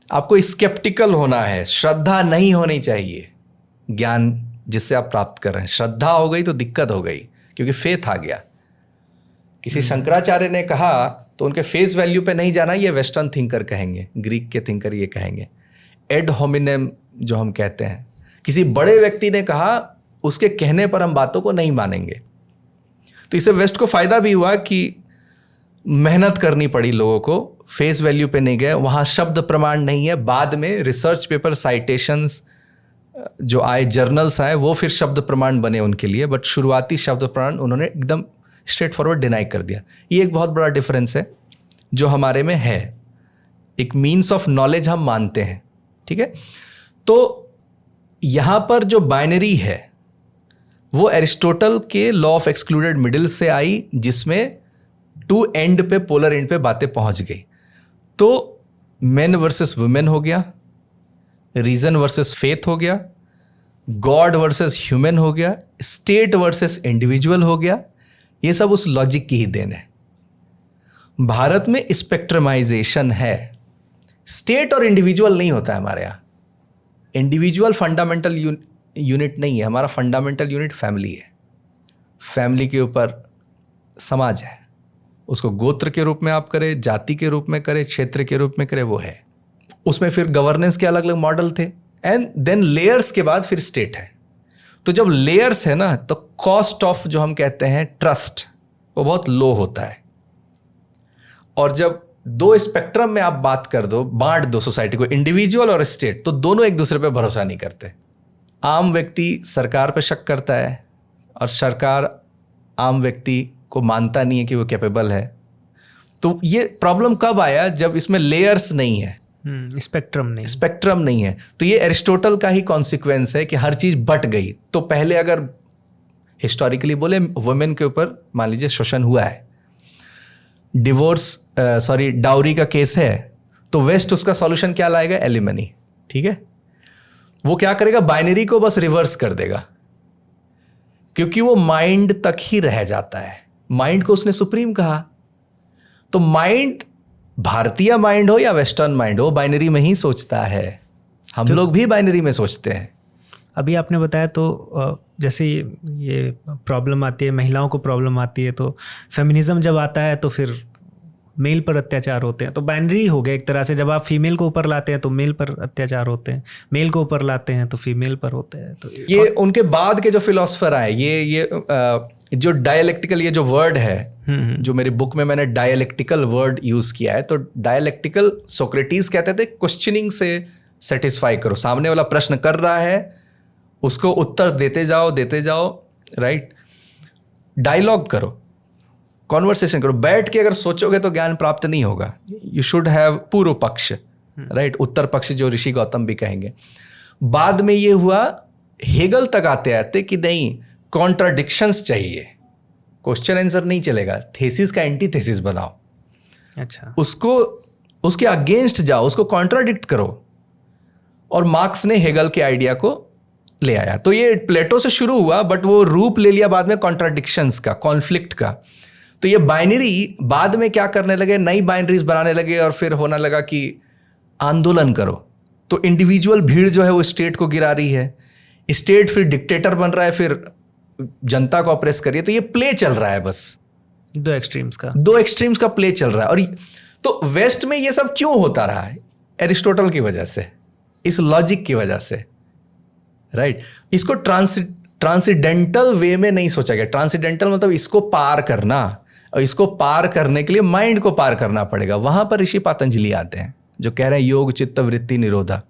आपको स्केप्टिकल होना है, श्रद्धा नहीं होनी चाहिए। ज्ञान जिससे आप प्राप्त कर रहे हैं, श्रद्धा हो गई तो दिक्कत हो गई, क्योंकि फेथ आ गया। किसी शंकराचार्य ने कहा तो उनके फेस वैल्यू पे नहीं जाना, ये वेस्टर्न थिंकर कहेंगे, ग्रीक के थिंकर ये कहेंगे। एड होमिनेम जो हम कहते हैं, किसी बड़े व्यक्ति ने कहा, उसके कहने पर हम बातों को नहीं मानेंगे। तो इससे वेस्ट को फायदा भी हुआ कि मेहनत करनी पड़ी लोगों को, फेस वैल्यू पे नहीं गए, वहाँ शब्द प्रमाण नहीं है। बाद में रिसर्च पेपर, साइटेशंस जो आए, जर्नल्स आए, वो फिर शब्द प्रमाण बने उनके लिए, बट शुरुआती शब्द प्रमाण उन्होंने एकदम स्ट्रेट फॉरवर्ड डिनाई कर दिया। ये एक बहुत बड़ा डिफरेंस है जो हमारे में है। एक मीन्स ऑफ नॉलेज हम मानते हैं, ठीक है। तो यहाँ पर जो बाइनरी है वो एरिस्टोटल के लॉ ऑफ एक्सक्लूडेड मिडिल से आई, जिसमें टू एंड पे, पोलर एंड पे बातें पहुंच गई। तो मेन वर्सेस वुमेन हो गया, रीजन वर्सेस फेथ हो गया, गॉड वर्सेस ह्यूमन हो गया, स्टेट वर्सेस इंडिविजुअल हो गया। ये सब उस लॉजिक की ही देन है। भारत में स्पेक्ट्रमाइजेशन है, स्टेट और इंडिविजुअल नहीं होता है हमारे यहाँ। इंडिविजुअल फंडामेंटल यूनिट नहीं है, हमारा फंडामेंटल यूनिट फैमिली है। फैमिली के ऊपर समाज है, उसको गोत्र के रूप में आप करें, जाति के रूप में करें, क्षेत्र के रूप में करें, वो है। उसमें फिर गवर्नेंस के अलग अलग मॉडल थे, एंड देन लेयर्स के बाद फिर स्टेट है। तो जब लेयर्स है ना, तो कॉस्ट ऑफ जो हम कहते हैं ट्रस्ट, वो बहुत लो होता है। और जब दो स्पेक्ट्रम में आप बात कर दो, बांट दो सोसाइटी को, इंडिविजुअल और स्टेट, तो दोनों एक दूसरे पे भरोसा नहीं करते। आम व्यक्ति सरकार पे शक करता है, और सरकार आम व्यक्ति को मानता नहीं है कि वो कैपेबल है। तो ये प्रॉब्लम कब आया? जब इसमें लेयर्स नहीं है, स्पेक्ट्रम नहीं है। तो ये एरिस्टोटल का ही कॉन्सिक्वेंस है कि हर चीज बट गई। तो पहले अगर हिस्टोरिकली बोले, वुमेन के ऊपर मान लीजिए शोषण हुआ है, डाउरी का केस है, तो वेस्ट उसका सॉल्यूशन क्या लाएगा? एलिमनी, ठीक है। वो क्या करेगा? बाइनरी को बस रिवर्स कर देगा, क्योंकि वो माइंड तक ही रह जाता है। माइंड को उसने सुप्रीम कहा। तो माइंड, भारतीय माइंड हो या वेस्टर्न माइंड हो, बाइनरी में ही सोचता है। हम लोग भी बाइनरी में सोचते हैं। अभी आपने बताया तो जैसे ये प्रॉब्लम आती है, महिलाओं को प्रॉब्लम आती है, तो फेमिनिज्म जब आता है तो फिर मेल पर अत्याचार होते हैं। तो बाइनरी हो गया एक तरह से। जब आप फीमेल को ऊपर लाते हैं तो मेल पर अत्याचार होते हैं, मेल को ऊपर लाते हैं तो फीमेल पर होते हैं। तो ये उनके बाद के जो फिलोसफर आए, ये जो डायलेक्टिकल, ये जो वर्ड है, जो मेरी बुक में मैंने डायलेक्टिकल वर्ड यूज किया है। तो डायलेक्टिकल, सोक्रेटिस कहते थे क्वेश्चनिंग से सेटिस्फाई करो। सामने वाला प्रश्न कर रहा है, उसको उत्तर देते जाओ, राइट। डायलॉग करो, कॉन्वर्सेशन करो। बैठ के अगर सोचोगे तो ज्ञान प्राप्त नहीं होगा। यू शुड हैव पूर्व पक्ष, राइट, उत्तर पक्ष, जो ऋषि गौतम भी कहेंगे। बाद में ये हुआ, हेगल तक आते आते कि नहीं, कॉन्ट्राडिक्शंस चाहिए, क्वेश्चन आंसर नहीं चलेगा, थेसिस का एंटीथेसिस बनाओ। अच्छा, उसको, उसके अगेंस्ट जाओ, उसको कॉन्ट्राडिक्ट करो। और मार्क्स ने हेगल के आइडिया को ले आया। तो ये प्लेटो से शुरू हुआ, बट वो रूप ले लिया बाद में कॉन्ट्राडिक्शंस का, कॉन्फ्लिक्ट का। तो ये बाइनरी बाद में क्या करने लगे, नई बाइनरीज बनाने लगे, और फिर होने लगा कि आंदोलन करो। तो इंडिविजुअल भीड़ जो है वो स्टेट को गिरा रही है, स्टेट फिर डिक्टेटर बन रहा है, फिर जनता को ऑप्रेस कर रही है। तो ये प्ले चल रहा है, बस दो एक्सट्रीम्स का प्ले चल रहा है। और तो वेस्ट में ये सब क्यों होता रहा है? एरिस्टोटल की वजह से, इस लॉजिक की वजह से, राइट। इसको ट्रांसीडेंटल वे में नहीं सोचा गया। ट्रांसीडेंटल मतलब इसको पार करना, और इसको पार करने के लिए माइंड को पार करना पड़ेगा। वहां पर ऋषि पतंजलि आते हैं जो कह रहे हैं योग चित्त वृत्ति निरोधा।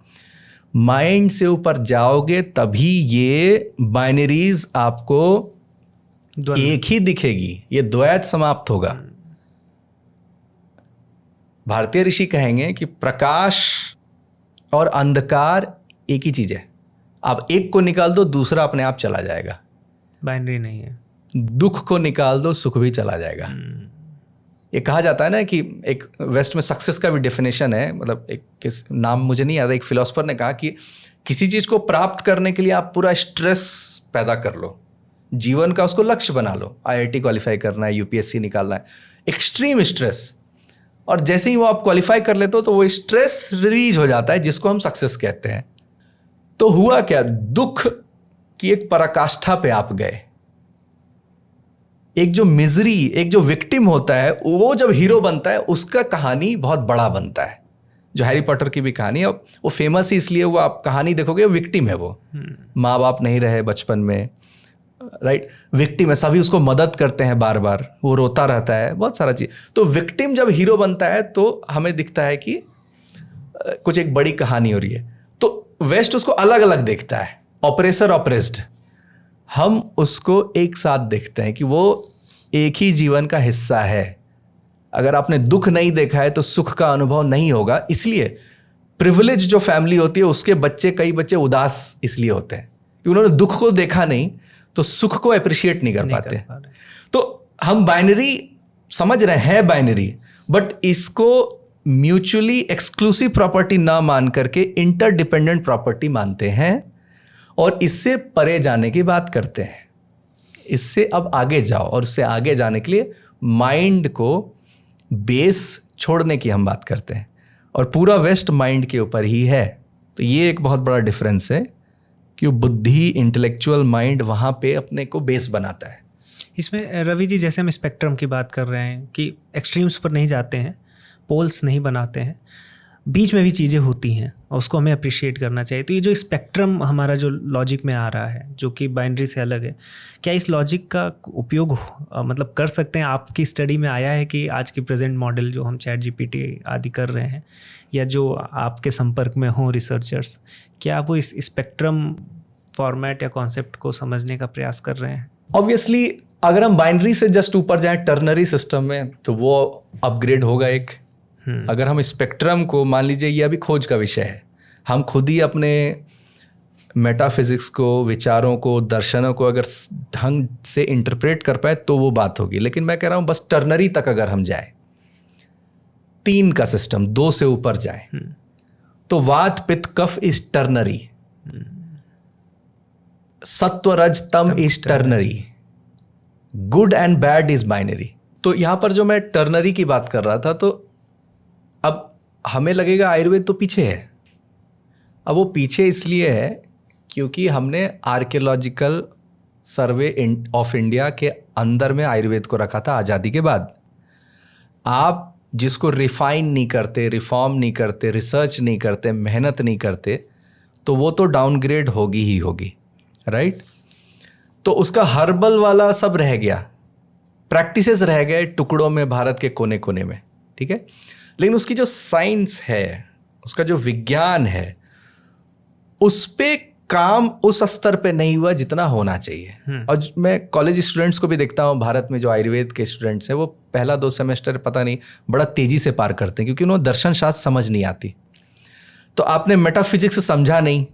माइंड से ऊपर जाओगे तभी ये बाइनरीज आपको एक ही दिखेगी, ये द्वैत समाप्त होगा। भारतीय ऋषि कहेंगे कि प्रकाश और अंधकार एक ही चीज है। आप एक को निकाल दो, दूसरा अपने आप चला जाएगा। बाइनरी नहीं है। दुख को निकाल दो, सुख भी चला जाएगा। ये कहा जाता है ना कि एक वेस्ट में सक्सेस का भी डेफिनेशन है, मतलब एक किस नाम मुझे नहीं आता, एक फिलोसफर ने कहा कि किसी चीज़ को प्राप्त करने के लिए आप पूरा स्ट्रेस पैदा कर लो, जीवन का उसको लक्ष्य बना लो, IIT क्वालिफाई करना है, UPSC निकालना है, एक्सट्रीम स्ट्रेस, और जैसे ही वो आप क्वालिफाई कर लेते हो तो वो स्ट्रेस रिलीज हो जाता है, जिसको हम सक्सेस कहते हैं। तो हुआ क्या, दुख की एक पराकाष्ठा पे आप गए। एक जो मिजरी, एक जो विक्टिम होता है, वो जब हीरो बनता है उसका कहानी बहुत बड़ा बनता है। जो हैरी पॉटर की भी कहानी है, वो फेमस ही इसलिए, वो आप कहानी देखोगे विक्टिम है, वो माँ बाप नहीं रहे बचपन में, राइट, विक्टिम है, सभी उसको मदद करते हैं, बार बार वो रोता रहता है, बहुत सारा चीज। तो विक्टिम जब हीरो बनता है तो हमें दिखता है कि कुछ एक बड़ी कहानी हो रही है। तो वेस्ट उसको अलग अलग देखता है, ऑपरेसर ऑपरेस्ड, हम उसको एक साथ देखते हैं कि वो एक ही जीवन का हिस्सा है। अगर आपने दुख नहीं देखा है तो सुख का अनुभव नहीं होगा। इसलिए प्रिविलेज जो फैमिली होती है उसके बच्चे, कई बच्चे उदास इसलिए होते हैं कि उन्होंने दुख को देखा नहीं, तो सुख को अप्रिशिएट नहीं कर पाते। तो हम बाइनरी समझ रहे हैं, बाइनरी, बट इसको म्यूचुअली एक्सक्लूसिव प्रॉपर्टी ना मान करके इंटरडिपेंडेंट प्रॉपर्टी मानते हैं और इससे परे जाने की बात करते हैं। इससे अब आगे जाओ, और इससे आगे जाने के लिए माइंड को बेस छोड़ने की हम बात करते हैं, और पूरा वेस्ट माइंड के ऊपर ही है। तो ये एक बहुत बड़ा डिफरेंस है कि बुद्धि, इंटेलेक्चुअल माइंड वहाँ पे अपने को बेस बनाता है। इसमें रवि जी, जैसे हम स्पेक्ट्रम की बात कर रहे हैं कि एक्सट्रीम्स पर नहीं जाते हैं, पोल्स नहीं बनाते हैं, बीच में भी चीज़ें होती हैं और उसको हमें अप्रिशिएट करना चाहिए। तो ये जो स्पेक्ट्रम हमारा जो लॉजिक में आ रहा है, जो कि बाइनरी से अलग है, क्या इस लॉजिक का उपयोग मतलब कर सकते हैं? आपकी स्टडी में आया है कि आज की प्रेजेंट मॉडल जो हम ChatGPT आदि कर रहे हैं, या जो आपके संपर्क में हों रिसर्चर्स, क्या वो इस स्पेक्ट्रम फॉर्मेट या कॉन्सेप्ट को समझने का प्रयास कर रहे हैं? ऑब्वियसली अगर हम बाइनरी से जस्ट ऊपर जाएं टर्नरी सिस्टम में, तो वो अपग्रेड होगा एक। अगर हम स्पेक्ट्रम को, मान लीजिए ये अभी खोज का विषय है, हम खुद ही अपने मेटाफिजिक्स को, विचारों को, दर्शनों को अगर ढंग से इंटरप्रेट कर पाए तो वो बात होगी। लेकिन मैं कह रहा हूँ बस टर्नरी तक अगर हम जाए, 3 का सिस्टम, 2 से ऊपर जाए, तो वात पित्त कफ इज टर्नरी, सत्व रज तम is ternary, good and bad is binary. तो यहां पर जो मैं टर्नरी की बात कर रहा था, तो अब हमें लगेगा आयुर्वेद तो पीछे है। अब वो पीछे इसलिए है क्योंकि हमने आर्कियोलॉजिकल सर्वे ऑफ इंडिया के अंदर में आयुर्वेद को रखा था आज़ादी के बाद। आप जिसको रिफाइन नहीं करते, रिफॉर्म नहीं करते, रिसर्च नहीं करते, मेहनत नहीं करते, तो वो तो डाउनग्रेड होगी ही होगी, राइट। तो उसका हर्बल वाला सब रह गया, प्रैक्टिसेस रह गए टुकड़ों में भारत के कोने कोने में, ठीक है। लेकिन उसकी जो साइंस है, उसका जो विज्ञान है, उस पे काम उस स्तर पे नहीं हुआ जितना होना चाहिए। और मैं कॉलेज स्टूडेंट्स को भी देखता हूँ भारत में, जो आयुर्वेद के स्टूडेंट्स हैं, वो पहला 2 सेमेस्टर पता नहीं बड़ा तेजी से पार करते हैं क्योंकि उन्हें दर्शन शास्त्र समझ नहीं आती। तो आपने मेटाफिजिक्स समझा नहीं,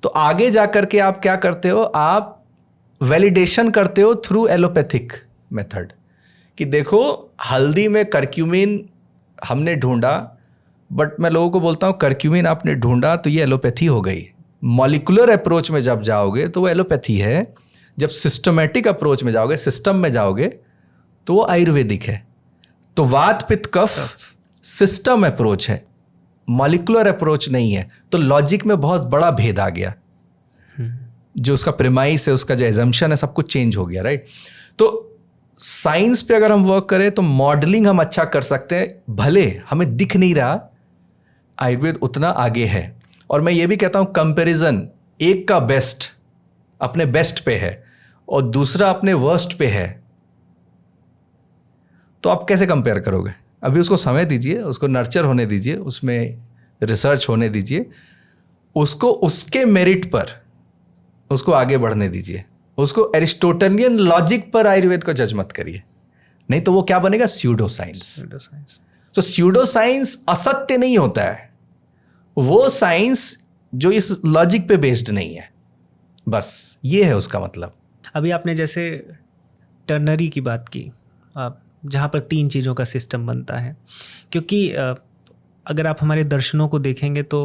तो आगे जा करके आप क्या करते हो, आप वैलिडेशन करते हो थ्रू एलोपैथिक मेथड कि देखो हल्दी में करक्यूमिन हमने ढूंढा, बट मैं लोगों को बोलता हूँ करक्यूमिन आपने ढूंढा तो ये एलोपैथी हो गई। मॉलिकुलर अप्रोच में जब जाओगे तो वो एलोपैथी है, जब सिस्टमेटिक अप्रोच में जाओगे, सिस्टम में जाओगे, तो वो आयुर्वेदिक है। तो वात पित्त कफ सिस्टम अप्रोच है, मॉलिकुलर अप्रोच नहीं है। तो लॉजिक में बहुत बड़ा भेद आ गया, जो उसका प्रीमाइस है, उसका जो एजम्पशन है, सब कुछ चेंज हो गया, राइट। तो साइंस पे अगर हम वर्क करें तो मॉडलिंग हम अच्छा कर सकते हैं, भले हमें दिख नहीं रहा आयुर्वेद उतना आगे है। और मैं ये भी कहता हूँ कंपैरिजन, एक का बेस्ट अपने बेस्ट पे है और दूसरा अपने वर्स्ट पे है, तो आप कैसे कंपेयर करोगे? अभी उसको समय दीजिए, उसको नर्चर होने दीजिए, उसमें रिसर्च होने दीजिए, उसको उसके मेरिट पर उसको आगे बढ़ने दीजिए, उसको एरिस्टोटेलियन लॉजिक पर आयुर्वेद को जज मत करिए, नहीं तो वो क्या बनेगा, स्यूडो साइंस। तो स्यूडो साइंस असत्य नहीं होता है, वो साइंस जो इस लॉजिक पे बेस्ड नहीं है, बस ये है उसका मतलब। अभी आपने जैसे टर्नरी की बात की, जहाँ पर 3 चीज़ों का सिस्टम बनता है। क्योंकि अगर आप हमारे दर्शनों को देखेंगे तो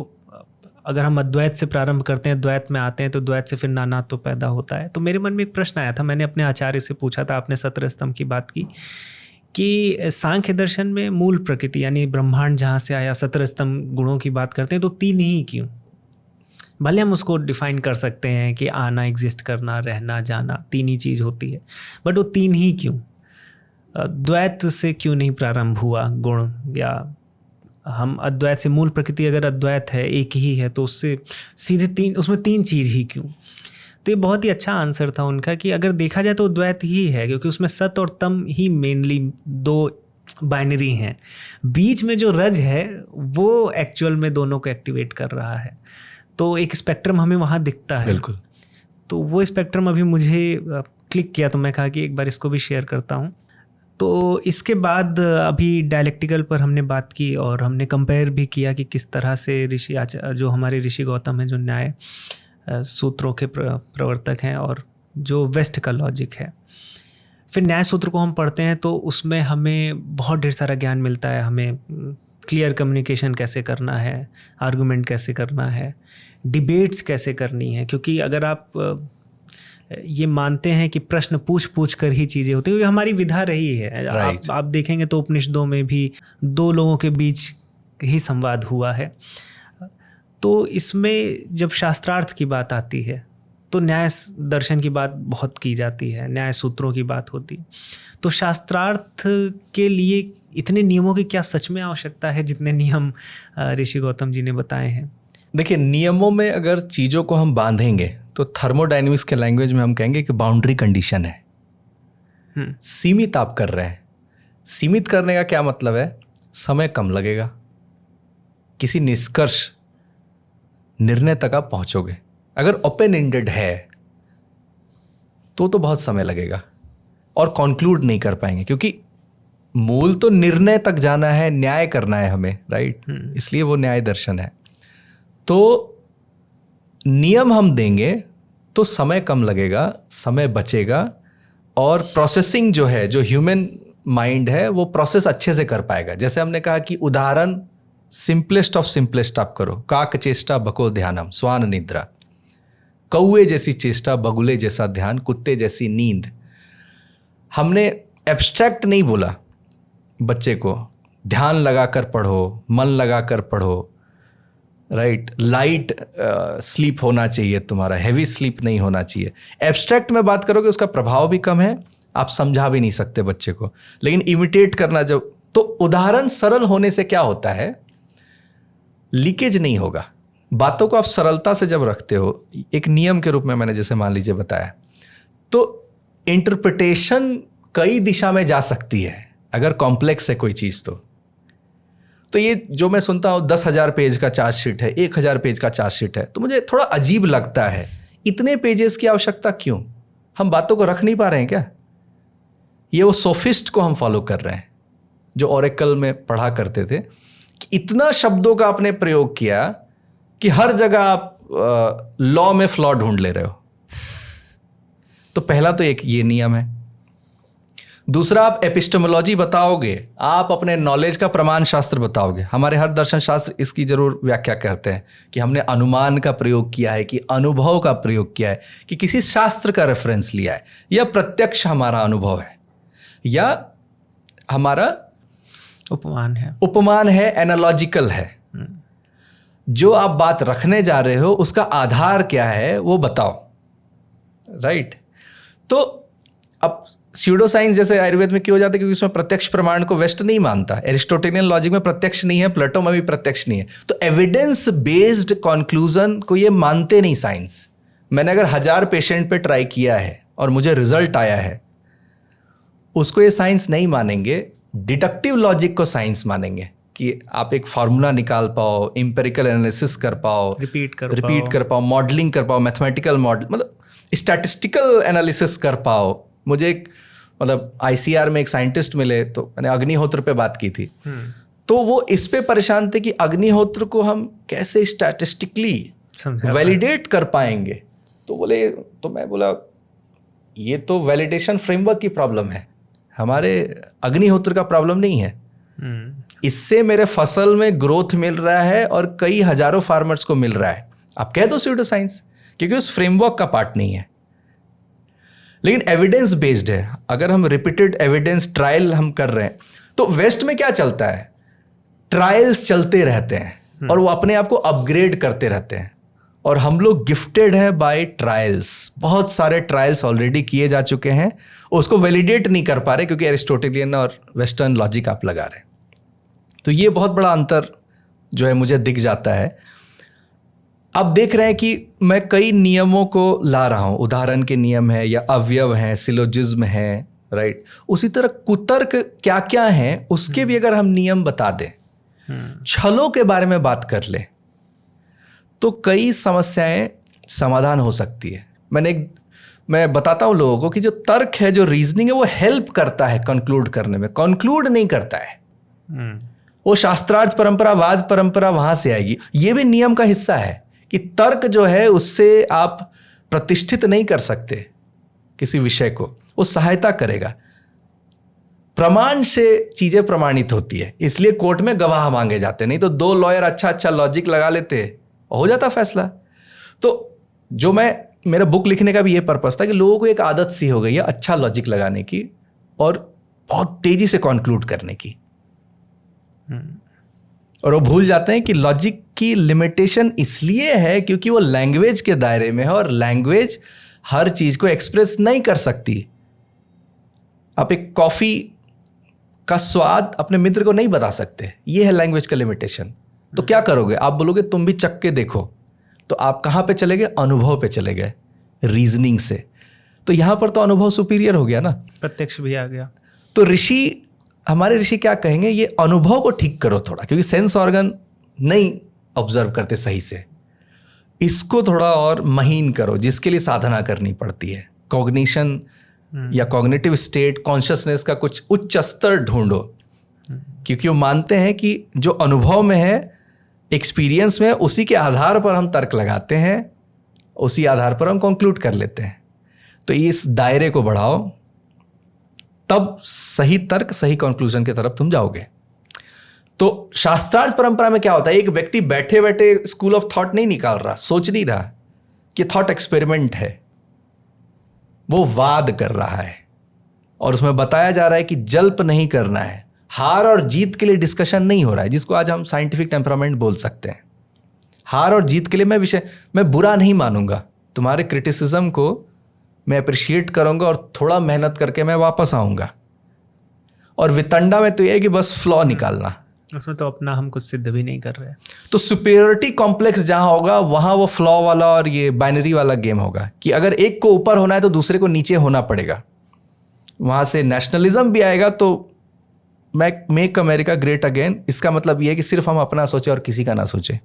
अगर हम अद्वैत से प्रारंभ करते हैं, द्वैत में आते हैं, तो द्वैत से फिर नानात्व पैदा होता है। तो मेरे मन में एक प्रश्न आया था, मैंने अपने आचार्य से पूछा था, आपने 17 स्तंभ की बात की, कि सांख्य दर्शन में मूल प्रकृति यानी ब्रह्मांड जहाँ से आया, 17 स्तंभ गुणों की बात करते हैं, तो 3 ही क्यों? भले हम उसको डिफाइन कर सकते हैं कि आना, एग्जिस्ट करना, रहना, जाना, 3 ही चीज़ होती है, बट वो 3 ही क्यों? द्वैत से क्यों नहीं प्रारंभ हुआ गुण? या हम अद्वैत से, मूल प्रकृति अगर अद्वैत है, एक ही है, तो उससे सीधे 3, उसमें 3 चीज़ ही क्यों? तो ये बहुत ही अच्छा आंसर था उनका कि अगर देखा जाए तो द्वैत ही है, क्योंकि उसमें सत और तम ही मेनली 2 बाइनरी हैं। बीच में जो रज है वो एक्चुअल में दोनों को एक्टिवेट कर रहा है, तो एक स्पेक्ट्रम हमें वहाँ दिखता है। बिल्कुल। तो वो स्पेक्ट्रम अभी मुझे क्लिक किया, तो मैं कहा कि एक बार इसको भी शेयर करता हूँ। तो इसके बाद अभी डायलेक्टिकल पर हमने बात की और हमने कंपेयर भी किया कि किस तरह से ऋषि जो हमारे ऋषि गौतम हैं, जो न्याय सूत्रों के प्रवर्तक हैं, और जो वेस्ट का लॉजिक है। फिर न्याय सूत्र को हम पढ़ते हैं तो उसमें हमें बहुत ढेर सारा ज्ञान मिलता है। हमें क्लियर कम्युनिकेशन कैसे करना है, आर्गुमेंट कैसे करना है, डिबेट्स कैसे करनी है। क्योंकि अगर आप ये मानते हैं कि प्रश्न पूछ कर ही चीज़ें होती हैं, क्योंकि हमारी विधा रही है। आप देखेंगे तो उपनिषदों में भी 2 लोगों के बीच ही संवाद हुआ है। तो इसमें जब शास्त्रार्थ की बात आती है तो न्याय दर्शन की बात बहुत की जाती है, न्याय सूत्रों की बात होती है। तो शास्त्रार्थ के लिए इतने नियमों की क्या सच में आवश्यकता है जितने नियम ऋषि गौतम जी ने बताए हैं? देखिए, नियमों में अगर चीज़ों को हम बांधेंगे तो थर्मोडायनेमिक्स के लैंग्वेज में हम कहेंगे कि बाउंड्री कंडीशन है। सीमित आप कर रहे हैं। सीमित करने का क्या मतलब है? समय कम लगेगा, किसी निष्कर्ष, निर्णय तक आप पहुंचोगे। अगर ओपन एंडेड है तो बहुत समय लगेगा और कंक्लूड नहीं कर पाएंगे, क्योंकि मूल तो निर्णय तक जाना है, न्याय करना है हमें, राइट? इसलिए वो न्याय दर्शन है। तो नियम हम देंगे तो समय कम लगेगा, समय बचेगा, और प्रोसेसिंग जो है, जो ह्यूमन माइंड है, वो प्रोसेस अच्छे से कर पाएगा। जैसे हमने कहा कि उदाहरण सिंपलेस्ट ऑफ सिंपलेस्ट आप करो। काक चेष्टा बको ध्यानम स्वान निद्रा, कौए जैसी चेष्टा, बगुले जैसा ध्यान, कुत्ते जैसी नींद। हमने एब्स्ट्रैक्ट नहीं बोला बच्चे को, ध्यान लगाकर पढ़ो, मन लगाकर पढ़ो, राइट? लाइट स्लीप होना चाहिए तुम्हारा, हैवी स्लीप नहीं होना चाहिए। एब्स्ट्रैक्ट में बात करोगे उसका प्रभाव भी कम है, आप समझा भी नहीं सकते बच्चे को। लेकिन इमिटेट करना जब, तो उदाहरण सरल होने से क्या होता है, लीकेज नहीं होगा। बातों को आप सरलता से जब रखते हो, एक नियम के रूप में मैंने जैसे मान लीजिए बताया, तो इंटरप्रिटेशन कई दिशा में जा सकती है। अगर कॉम्प्लेक्स है कोई चीज़ तो ये जो मैं सुनता हूँ 10,000 पेज का चार्जशीट है, 1,000 पेज का चार्जशीट है, तो मुझे थोड़ा अजीब लगता है। इतने पेजेस की आवश्यकता क्यों? हम बातों को रख नहीं पा रहे हैं क्या? ये वो सोफिस्ट को हम फॉलो कर रहे हैं जो ओरेकल में पढ़ा करते थे, कि इतना शब्दों का आपने प्रयोग किया कि हर जगह आप लॉ में फ्लॉ ढूंढ ले रहे हो। तो पहला तो एक ये नियम है। दूसरा, आप एपिस्टेमोलॉजी बताओगे, आप अपने नॉलेज का प्रमाण शास्त्र बताओगे। हमारे हर दर्शन शास्त्र इसकी जरूर व्याख्या करते हैं कि हमने अनुमान का प्रयोग किया है, कि अनुभव का प्रयोग किया है, कि किसी शास्त्र का रेफरेंस लिया है, या प्रत्यक्ष हमारा अनुभव है, या हमारा उपमान है, एनालॉजिकल है। जो आप बात रखने जा रहे हो उसका आधार क्या है वो बताओ, राइट? तो अब स्यूडो साइंस जैसे आयुर्वेद में क्यों हो जाता है? क्योंकि उसमें प्रत्यक्ष प्रमाण को वेस्ट नहीं मानता। एरिस्टोटेलियन लॉजिक में प्रत्यक्ष नहीं है, प्लेटो में भी प्रत्यक्ष नहीं है। तो एविडेंस बेस्ड कंक्लूजन को ये मानते नहीं साइंस। मैंने अगर 1000 पेशेंट पे ट्राई किया है और मुझे रिजल्ट आया है, उसको ये साइंस नहीं मानेंगे। डिडक्टिव लॉजिक को साइंस मानेंगे, कि आप एक फार्मूला निकाल पाओ, एम्पिरिकल एनालिसिस कर पाओ, रिपीट कर पाओ, मॉडलिंग कर पाओ, मैथमेटिकल मॉडल, मतलब स्टैटिस्टिकल एनालिसिस कर पाओ। मुझे एक ICR में एक साइंटिस्ट मिले, तो मैंने अग्निहोत्र पे बात की थी, तो वो इस पे परेशान थे कि अग्निहोत्र को हम कैसे स्टैटिस्टिकली वैलिडेट कर पाएंगे। तो बोले, तो मैं बोला ये तो वैलिडेशन फ्रेमवर्क की प्रॉब्लम है, हमारे अग्निहोत्र का प्रॉब्लम नहीं है। इससे मेरे फसल में ग्रोथ मिल रहा है और कई हजारों फार्मर्स को मिल रहा है। आप कह दो स्यूडो साइंस, क्योंकि उस फ्रेमवर्क का पार्ट नहीं है, लेकिन एविडेंस बेस्ड है। अगर हम रिपीटेड एविडेंस ट्रायल हम कर रहे हैं, तो वेस्ट में क्या चलता है, ट्रायल्स चलते रहते हैं और वो अपने आप को अपग्रेड करते रहते हैं, और हम लोग गिफ्टेड है बाय ट्रायल्स। बहुत सारे ट्रायल्स ऑलरेडी किए जा चुके हैं, उसको वैलिडेट नहीं कर पा रहे क्योंकि एरिस्टोटेलियन और वेस्टर्न लॉजिक आप लगा रहे हैं। तो ये बहुत बड़ा अंतर जो है मुझे दिख जाता है। अब देख रहे हैं कि मैं कई नियमों को ला रहा हूं, उदाहरण के नियम है या अवयव हैं, सिलोजिज्म है, राइट। उसी तरह कुतर्क क्या क्या हैं उसके भी अगर हम नियम बता दें, छलों के बारे में बात कर ले, तो कई समस्याएं समाधान हो सकती है। मैं बताता हूं लोगों को कि जो तर्क है, जो रीजनिंग है, वो हेल्प करता है कंक्लूड करने में, कंक्लूड नहीं करता है। वो शास्त्रार्थ परंपरा, वाद परंपरा वहां से आएगी। ये भी नियम का हिस्सा है कि तर्क जो है उससे आप प्रतिष्ठित नहीं कर सकते किसी विषय को, वो सहायता करेगा। प्रमाण से चीजें प्रमाणित होती है, इसलिए कोर्ट में गवाह मांगे जाते, नहीं तो दो लॉयर अच्छा लॉजिक लगा लेते, हो जाता फैसला। तो जो मेरा बुक लिखने का भी ये पर्पस था कि लोगों को एक आदत सी हो गई है अच्छा लॉजिक लगाने की और बहुत तेजी से कंक्लूड करने की, और वो भूल जाते हैं कि लॉजिक की लिमिटेशन इसलिए है क्योंकि वो लैंग्वेज के दायरे में है, और लैंग्वेज हर चीज को एक्सप्रेस नहीं कर सकती। आप एक कॉफी का स्वाद अपने मित्र को नहीं बता सकते, ये है लैंग्वेज का लिमिटेशन। तो क्या करोगे, आप बोलोगे तुम भी चख के देखो, तो आप कहां पे चले गए, अनुभव पे चले गए, रीजनिंग से। तो यहां पर तो अनुभव सुपीरियर हो गया ना, प्रत्यक्ष भी आ गया। तो हमारे ऋषि क्या कहेंगे, ये अनुभव को ठीक करो थोड़ा, क्योंकि सेंस ऑर्गन नहीं ऑब्जर्व करते सही से, इसको थोड़ा और महीन करो, जिसके लिए साधना करनी पड़ती है। कॉग्निशन या कॉग्निटिव स्टेट, कॉन्शियसनेस का कुछ उच्च स्तर ढूंढो, क्योंकि वो मानते हैं कि जो अनुभव में है, एक्सपीरियंस में, उसी के आधार पर हम तर्क लगाते हैं, उसी आधार पर हम कंक्लूड कर लेते हैं। तो इस दायरे को बढ़ाओ, तब सही तर्क, सही कंक्लूजन की तरफ तुम जाओगे। तो शास्त्रार्थ परंपरा में क्या होता है, एक व्यक्ति बैठे बैठे स्कूल ऑफ थॉट नहीं निकाल रहा, सोच नहीं रहा कि थॉट एक्सपेरिमेंट है, वो वाद कर रहा है, और उसमें बताया जा रहा है कि जल्प नहीं करना है, हार और जीत के लिए डिस्कशन नहीं हो रहा है, जिसको आज हम साइंटिफिक टेम्परामेंट बोल सकते हैं। हार और जीत के लिए मैं बुरा नहीं मानूंगा, तुम्हारे क्रिटिसिज्म को मैं अप्रिशिएट करूंगा और थोड़ा मेहनत करके मैं वापस आऊंगा। और वितंडा में तो ये है कि बस फ्लॉ निकालना, उसमें तो अपना हम कुछ सिद्ध भी नहीं कर रहे। तो सुपीरियरिटी कॉम्प्लेक्स जहां होगा वहां वो फ्लॉ वाला और ये बाइनरी वाला गेम होगा कि अगर एक को ऊपर होना है तो दूसरे को नीचे होना पड़ेगा। वहां से नेशनलिज्म भी आएगा, तो मेक अमेरिका ग्रेट अगेन, इसका मतलब ये है कि सिर्फ हम अपना सोचे और किसी का ना सोचे।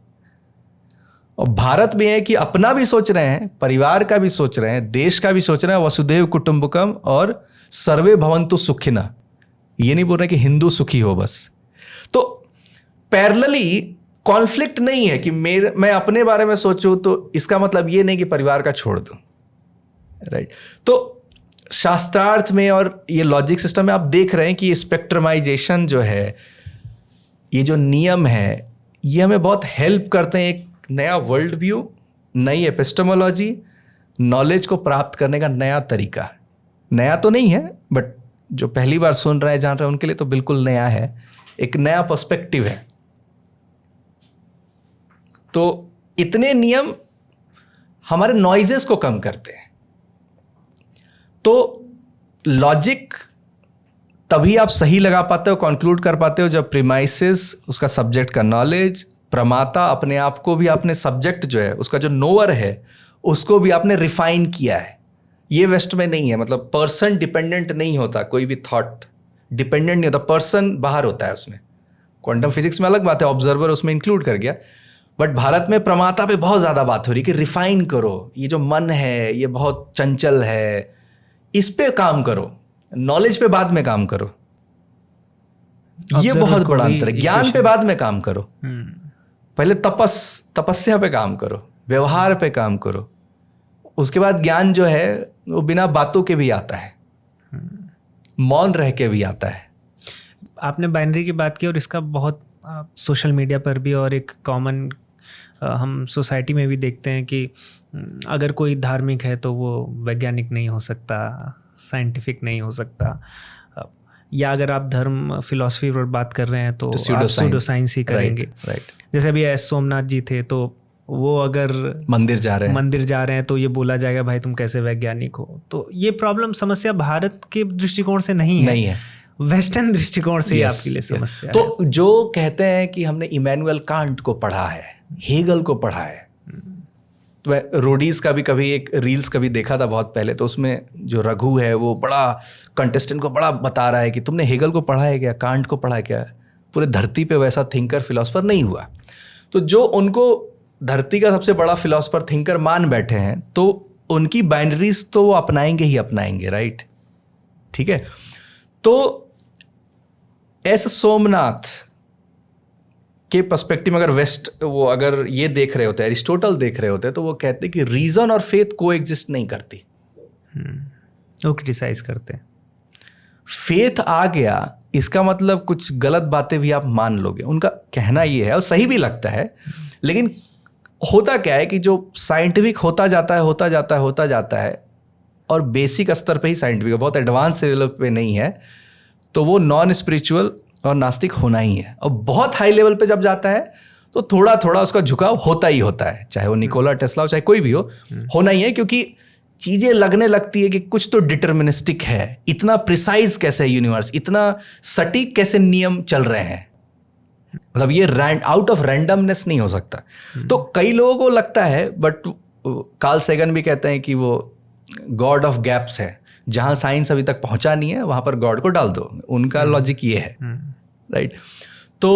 और भारत में है कि अपना भी सोच रहे हैं, परिवार का भी सोच रहे हैं, देश का भी सोच रहे हैं, वसुधैव कुटुंबकम और सर्वे भवन्तु सुखिनः। ये नहीं बोल रहे कि हिंदू सुखी हो बस। तो पैरेलली कॉन्फ्लिक्ट नहीं है कि मैं अपने बारे में सोचूं, तो इसका मतलब ये नहीं कि परिवार का छोड़ दूं, राइट। तो शास्त्रार्थ में और ये लॉजिक सिस्टम में आप देख रहे हैं कि स्पेक्ट्रमाइजेशन जो है, ये जो नियम है, ये हमें बहुत हेल्प करते हैं, एक नया वर्ल्ड व्यू, नई एपिस्टेमोलॉजी, नॉलेज को प्राप्त करने का नया तरीका। नया तो नहीं है, बट जो पहली बार सुन रहे हैं, जान रहे हैं, उनके लिए तो बिल्कुल नया है, एक नया पर्सपेक्टिव है। तो इतने नियम हमारे नॉइजेस को कम करते हैं। तो लॉजिक तभी आप सही लगा पाते हो, कंक्लूड कर पाते हो, जब प्रीमाइसेस, उसका सब्जेक्ट का नॉलेज, प्रमाता अपने आप को भी, आपने सब्जेक्ट जो है उसका जो नोअर है उसको भी आपने रिफाइन किया है। ये वेस्ट में नहीं है, मतलब पर्सन डिपेंडेंट नहीं होता, कोई भी थॉट डिपेंडेंट नहीं होता, पर्सन बाहर होता है उसमें। क्वांटम फिजिक्स में अलग बात है, ऑब्जर्वर उसमें इंक्लूड कर गया, बट भारत में प्रमाता पे बहुत ज़्यादा बात हो रही है कि रिफाइन करो, ये जो मन है ये बहुत चंचल है, इस पे काम करो, नॉलेज पे बाद में काम करो। ये बहुत बड़ा अंतर है। ज्ञान पे बाद में काम करो, पहले तपस्या पे काम करो, व्यवहार पे काम करो, उसके बाद ज्ञान जो है वो बिना बातों के भी आता है। मौन रह के भी आता है। आपने बाइनरी की बात की और इसका बहुत सोशल मीडिया पर भी और एक कॉमन हम सोसाइटी में भी देखते हैं कि अगर कोई धार्मिक है तो वो वैज्ञानिक नहीं हो सकता, साइंटिफिक नहीं हो सकता, या अगर आप धर्म फिलॉसफी पर बात कर रहे हैं तो आप सूडो साइंस ही करेंगे। राइट। जैसे अभी एस सोमनाथ जी थे, तो वो अगर मंदिर जा रहे हैं तो ये बोला जाएगा भाई तुम कैसे वैज्ञानिक हो। तो ये प्रॉब्लम समस्या भारत के दृष्टिकोण से नहीं है, वेस्टर्न दृष्टिकोण से आपके लिए समस्या है। तो जो कहते हैं कि हमने इमैनुअल कांट को पढ़ा है, हेगल को पढ़ा है, तो मैं रोडीज का भी कभी एक रील्स कभी देखा था बहुत पहले, तो उसमें जो रघु है वो बड़ा कंटेस्टेंट को बड़ा बता रहा है कि तुमने हेगल को पढ़ा है क्या, कांट को पढ़ा है क्या। पूरे धरती पे वैसा थिंकर फिलोसफर नहीं हुआ। तो जो उनको धरती का सबसे बड़ा फिलोसफर थिंकर मान बैठे हैं, तो उनकी बाइनरीज तो वो अपनाएंगे ही अपनाएंगे, राइट। ठीक है। तो एस सोमनाथ के पर्सपेक्टिव में अगर वेस्ट वो अगर ये देख रहे होते, एरिस्टोटल देख रहे होते, तो वो कहते कि रीजन और फेथ को एग्जिस्ट नहीं करती। वो क्रिटिसाइज करते हैं। फेथ आ गया इसका मतलब कुछ गलत बातें भी आप मान लोगे, उनका कहना ये है, और सही भी लगता है। लेकिन होता क्या है कि जो साइंटिफिक होता जाता है और बेसिक स्तर पे ही साइंटिफिक है, बहुत एडवांस लेवल पे नहीं है, तो वो नॉन स्पिरिचुअल और नास्तिक होना ही है। और बहुत हाई लेवल पे जब जाता है तो थोड़ा थोड़ा उसका झुकाव होता ही होता है, चाहे वो निकोला टेस्ला हो, चाहे कोई भी हो, होना ही है। क्योंकि चीज़ें लगने लगती है कि कुछ तो डिटर्मिनिस्टिक है, इतना प्रिसाइज कैसे है यूनिवर्स, इतना सटीक कैसे नियम चल रहे हैं, मतलब ये आउट ऑफ रैंडमनेस नहीं हो सकता। तो कई लोगों को लगता है, बट कार्ल सेगन भी कहते हैं कि वो गॉड ऑफ गैप्स है, जहाँ साइंस अभी तक पहुँचा नहीं है वहाँ पर गॉड को डाल दो। उनका लॉजिक ये है, राइट। तो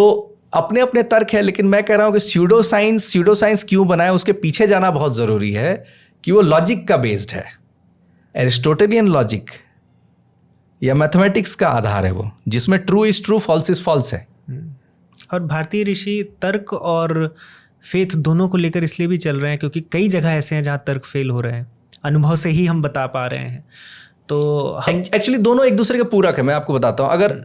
अपने अपने तर्क है, लेकिन मैं कह रहा हूँ कि स्यूडो साइंस क्यों बनाया, उसके पीछे जाना बहुत ज़रूरी है कि वो लॉजिक का बेस्ड है, एरिस्टोटेलियन लॉजिक या मैथमेटिक्स का आधार है वो, जिसमें true is true, false is false है। और भारतीय ऋषि तर्क और फेथ दोनों को लेकर इसलिए भी चल रहे हैं क्योंकि कई जगह ऐसे हैं जहाँ तर्क फेल हो रहे हैं, अनुभव से ही हम बता पा रहे हैं। तो एक्चुअली दोनों एक दूसरे के पूरक है। मैं आपको बताता हूँ, अगर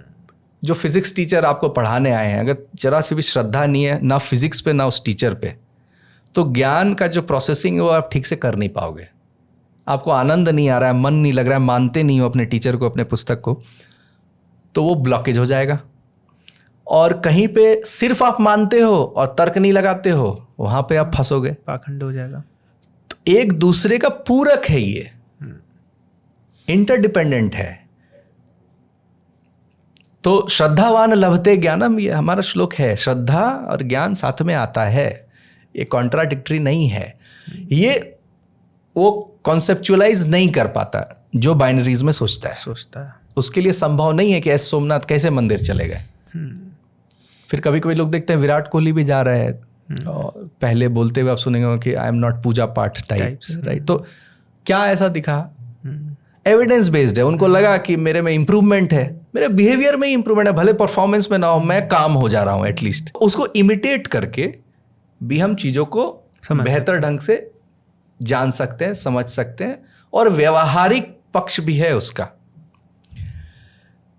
जो फिजिक्स टीचर आपको पढ़ाने आए हैं, अगर जरा सी भी श्रद्धा नहीं है ना फिजिक्स पे ना उस टीचर पे, तो ज्ञान का जो प्रोसेसिंग है वो आप ठीक से कर नहीं पाओगे। आपको आनंद नहीं आ रहा है, मन नहीं लग रहा है, मानते नहीं हो अपने टीचर को, अपने पुस्तक को, तो वो ब्लॉकेज हो जाएगा। और कहीं पे सिर्फ आप मानते हो और तर्क नहीं लगाते हो, वहाँ पे आप फंसोगे, पाखंड हो जाएगा। तो एक दूसरे का पूरक है, ये इंटरडिपेंडेंट है। तो श्रद्धावान लभते ज्ञानम, ये हमारा श्लोक है, श्रद्धा और ज्ञान साथ में आता है, ये कॉन्ट्राडिक्टरी नहीं है। ये वो कॉन्सेप्चुअलाइज नहीं कर पाता जो बाइनरीज में सोचता है। उसके लिए संभव नहीं है कि एस सोमनाथ कैसे मंदिर चले गए। फिर कभी कभी लोग देखते हैं विराट कोहली भी जा रहे हैं, और पहले बोलते हुए आप सुनेंगे कि आई एम नॉट पूजा पाठ टाइप्स, राइट। तो क्या ऐसा दिखा, एविडेंस बेस्ड है, उनको लगा कि मेरे में इंप्रूवमेंट है, मेरे बिहेवियर में ही इंप्रूवमेंट है, भले परफॉर्मेंस में ना हो, मैं काम हो जा रहा हूं एटलीस्ट। उसको इमिटेट करके भी हम चीज़ों को बेहतर ढंग से जान सकते हैं, समझ सकते हैं, और व्यवहारिक पक्ष भी है उसका।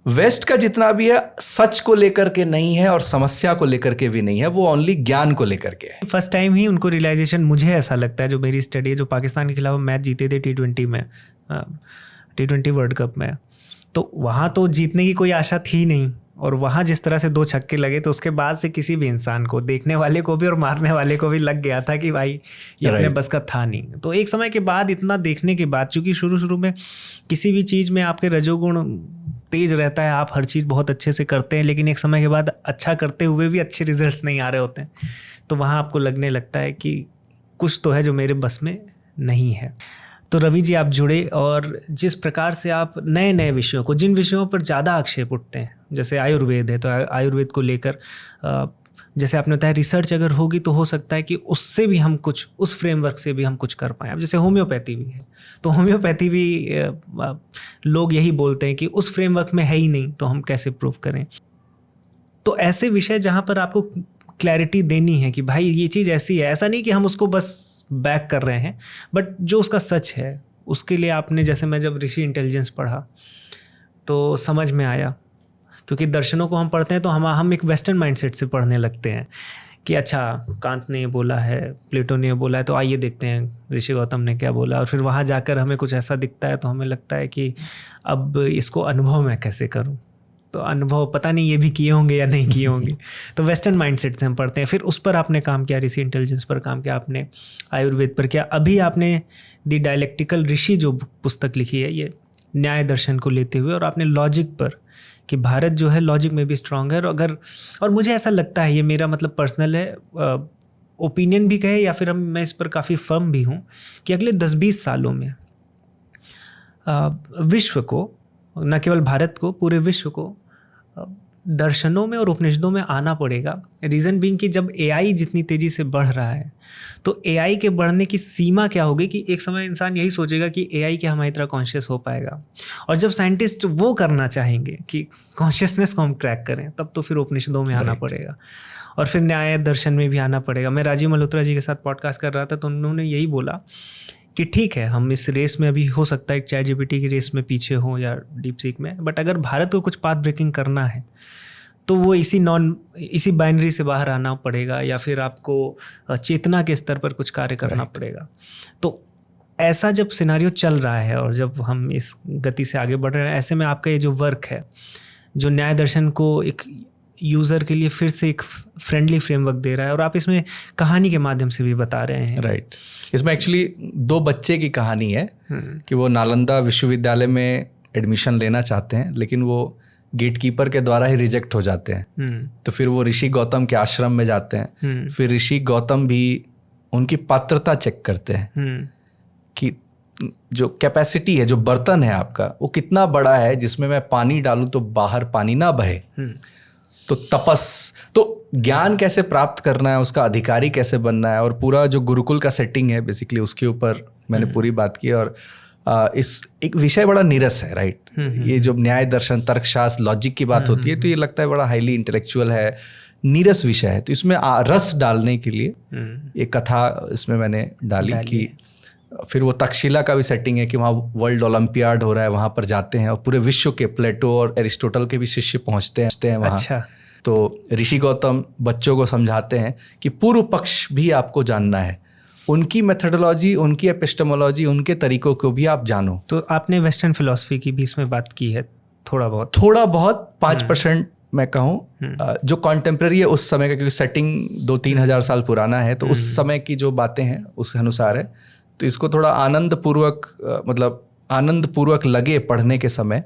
वेस्ट का जितना भी है सच को लेकर के नहीं है और समस्या को लेकर के भी नहीं है, वो ओनली ज्ञान को लेकर के है। फर्स्ट टाइम ही उनको रियलाइजेशन, मुझे ऐसा लगता है, जो मेरी स्टडी है, जो पाकिस्तान के खिलाफ मैच जीते थे T20 में, T20 वर्ल्ड कप में, तो वहाँ तो जीतने की कोई आशा थी नहीं, और वहाँ जिस तरह से 2 छक्के लगे, तो उसके बाद से किसी भी इंसान को, देखने वाले को भी और मारने वाले को भी लग गया था कि भाई ये अपने बस का था नहीं। तो एक समय के बाद, इतना देखने के बाद, चूंकि शुरू में किसी भी चीज़ में आपके रजोगुण तेज रहता है, आप हर चीज़ बहुत अच्छे से करते हैं, लेकिन एक समय के बाद अच्छा करते हुए भी अच्छे रिजल्ट्स नहीं आ रहे होते हैं, तो वहाँ आपको लगने लगता है कि कुछ तो है जो मेरे बस में नहीं है। तो रवि जी, आप जुड़े, और जिस प्रकार से आप नए नए विषयों को, जिन विषयों पर ज़्यादा आक्षेप उठते हैं, जैसे आयुर्वेद है, तो आयुर्वेद को लेकर जैसे आपने बताया रिसर्च अगर होगी तो हो सकता है कि उससे भी हम कुछ, उस फ्रेमवर्क से भी हम कुछ कर पाएँ। अब जैसे होम्योपैथी भी है, तो होम्योपैथी भी लोग यही बोलते हैं कि उस फ्रेमवर्क में है ही नहीं, तो हम कैसे प्रूव करें। तो ऐसे विषय जहाँ पर आपको क्लैरिटी देनी है कि भाई ये चीज़ ऐसी है, ऐसा नहीं कि हम उसको बस बैक कर रहे हैं, बट जो उसका सच है उसके लिए आपने, जैसे मैं जब ऋषि इंटेलिजेंस पढ़ा तो समझ में आया, क्योंकि दर्शनों को हम पढ़ते हैं तो हम एक वेस्टर्न माइंडसेट से पढ़ने लगते हैं कि अच्छा कांत ने बोला है, प्लेटो ने बोला है, तो आइए देखते हैं ऋषि गौतम ने क्या बोला, और फिर वहाँ जाकर हमें कुछ ऐसा दिखता है तो हमें लगता है कि अब इसको अनुभव मैं कैसे करूँ, तो अनुभव पता नहीं ये भी किए होंगे या नहीं किए होंगे। तो वेस्टर्न माइंडसेट से हम पढ़ते हैं। फिर उस पर आपने काम किया, ऋषि इंटेलिजेंस पर काम किया आपने, आयुर्वेद पर किया, अभी आपने द डायलेक्टिकल ऋषि जो पुस्तक लिखी है ये न्याय दर्शन को लेते हुए, और आपने लॉजिक पर कि भारत जो है लॉजिक में भी स्ट्रांग है। और मुझे ऐसा लगता है, ये मेरा मतलब पर्सनल है, ओपिनियन भी कहे या फिर मैं इस पर काफ़ी फर्म भी हूँ कि अगले 10-20 सालों में विश्व को, न केवल भारत को, पूरे विश्व को दर्शनों में और उपनिषदों में आना पड़ेगा। रीज़न बीइंग कि जब एआई जितनी तेज़ी से बढ़ रहा है तो एआई के बढ़ने की सीमा क्या होगी कि एक समय इंसान यही सोचेगा कि एआई क्या हमारी तरह कॉन्शियस हो पाएगा, और जब साइंटिस्ट वो करना चाहेंगे कि कॉन्शियसनेस को हम क्रैक करें, तब तो फिर उपनिषदों में आना पड़ेगा, और फिर न्याय दर्शन में भी आना पड़ेगा। मैं राजीव मल्होत्रा जी के साथ पॉडकास्ट कर रहा था तो उन्होंने यही बोला कि ठीक है हम इस रेस में अभी हो सकता है चैट जीपीटी की रेस में पीछे हो या डीप सीक में, बट अगर भारत को कुछ पाथ ब्रेकिंग करना है तो वो इसी बाइनरी से बाहर आना पड़ेगा, या फिर आपको चेतना के स्तर पर कुछ कार्य करना पड़ेगा। तो ऐसा जब सिनारियो चल रहा है और जब हम इस गति से आगे बढ़ रहे हैं, ऐसे में आपका ये जो वर्क है जो न्याय दर्शन को एक यूज़र के लिए फिर से एक फ्रेंडली फ्रेमवर्क दे रहा है, और आप इसमें कहानी के माध्यम से भी बता रहे हैं। राइट। इसमें एक्चुअली 2 बच्चे की कहानी है कि वो नालंदा विश्वविद्यालय में एडमिशन लेना चाहते हैं, लेकिन वो गेटकीपर के द्वारा ही रिजेक्ट हो जाते हैं। तो फिर वो ऋषि गौतम के आश्रम में जाते हैं। फिर ऋषि गौतम भी उनकी पात्रता चेक करते हैं कि जो कैपेसिटी है, जो बर्तन है आपका, वो कितना बड़ा है जिसमें मैं पानी डालूं तो बाहर पानी ना बहे। तो तो ज्ञान कैसे प्राप्त करना है, उसका अधिकारी कैसे बनना है, और पूरा जो गुरुकुल का सेटिंग है बेसिकली उसके ऊपर मैंने पूरी बात की। और इस एक विषय बड़ा नीरस है, राइट। ये जो न्याय दर्शन, तर्कशास्त्र, लॉजिक की बात होती है तो ये लगता है बड़ा हाईली इंटेलेक्चुअल है, नीरस विषय है। तो इसमें रस डालने के लिए एक कथा इसमें मैंने डाली कि फिर वो तक्षशिला का भी सेटिंग है कि वहाँ वर्ल्ड ओलंपियाड हो रहा है, वहाँ पर जाते हैं और पूरे विश्व के प्लेटो और एरिस्टोटल के भी शिष्य पहुँचते हैं वहाँ। अच्छा। तो ऋषि गौतम बच्चों को समझाते हैं कि पूर्व पक्ष भी आपको जानना है, उनकी मेथडोलॉजी, उनकी एपिस्टेमोलॉजी, उनके तरीकों को भी आप जानो। तो आपने वेस्टर्न फिलॉसफी की भी इसमें बात की है थोड़ा बहुत 5% मैं कहूँ जो कॉन्टेम्प्रेरी है उस समय का, क्योंकि सेटिंग 2-3 हज़ार साल पुराना है, तो उस समय की जो बातें हैं उस अनुसार है। तो इसको थोड़ा आनंदपूर्वक लगे पढ़ने के समय,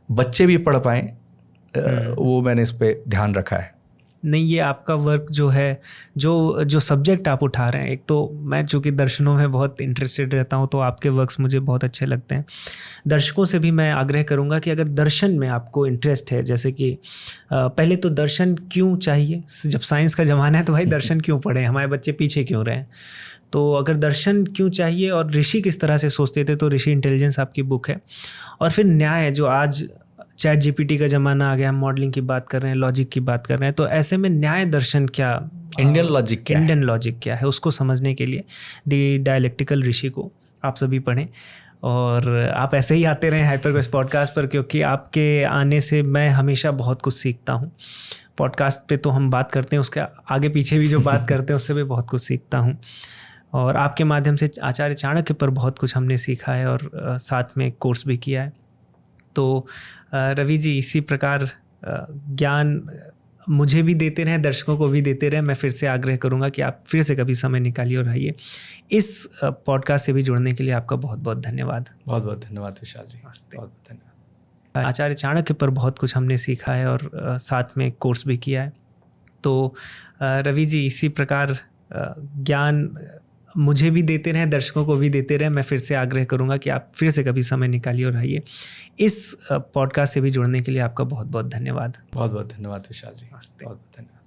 बच्चे भी पढ़ पाएँ, वो मैंने इस पे ध्यान रखा है। नहीं, ये आपका वर्क जो है, जो सब्जेक्ट आप उठा रहे हैं, एक तो मैं चूँकि दर्शनों में बहुत इंटरेस्टेड रहता हूँ तो आपके वर्क्स मुझे बहुत अच्छे लगते हैं। दर्शकों से भी मैं आग्रह करूँगा कि अगर दर्शन में आपको इंटरेस्ट है, जैसे कि पहले तो दर्शन क्यों चाहिए, जब साइंस का ज़माना है तो भाई दर्शन क्यों पढ़ें, हमारे बच्चे पीछे क्यों रहें। तो अगर दर्शन क्यों चाहिए और ऋषि किस तरह से सोचते थे, तो ऋषि इंटेलिजेंस आपकी बुक है। और फिर न्याय, जो आज चैट जीपीटी का ज़माना आ गया, हम मॉडलिंग की बात कर रहे हैं, लॉजिक की बात कर रहे हैं, तो ऐसे में न्याय दर्शन क्या, इंडियन लॉजिक क्या है, उसको समझने के लिए द डायलेक्टिकल ऋषि को आप सभी पढ़ें। और आप ऐसे ही आते रहें हाइपरक्वेस्ट पॉडकास्ट पर, क्योंकि आपके आने से मैं हमेशा बहुत कुछ सीखता हूँ। पॉडकास्ट पे तो हम बात करते हैं, उसके आगे पीछे भी जो बात करते हैं उससे भी बहुत कुछ सीखता हूँ। और आपके माध्यम से आचार्य चाणक्य पर बहुत कुछ हमने सीखा है और साथ में कोर्स भी किया है। तो रवि जी, इसी प्रकार ज्ञान मुझे भी देते रहें, दर्शकों को भी देते रहें। मैं फिर से आग्रह करूंगा कि आप फिर से कभी समय निकालिए और आइए। इस पॉडकास्ट से भी जुड़ने के लिए आपका बहुत बहुत धन्यवाद। बहुत बहुत धन्यवाद विशाल जी, बहुत धन्यवाद। आचार्य चाणक्य पर बहुत कुछ हमने सीखा है और साथ में कोर्स भी किया है। तो रवि जी, इसी प्रकार ज्ञान मुझे भी देते रहें, दर्शकों को भी देते रहें। मैं फिर से आग्रह करूंगा कि आप फिर से कभी समय निकालिए और आइए। इस पॉडकास्ट से भी जुड़ने के लिए आपका बहुत बहुत धन्यवाद। बहुत बहुत धन्यवाद विशाल जी, बहुत बहुत धन्यवाद।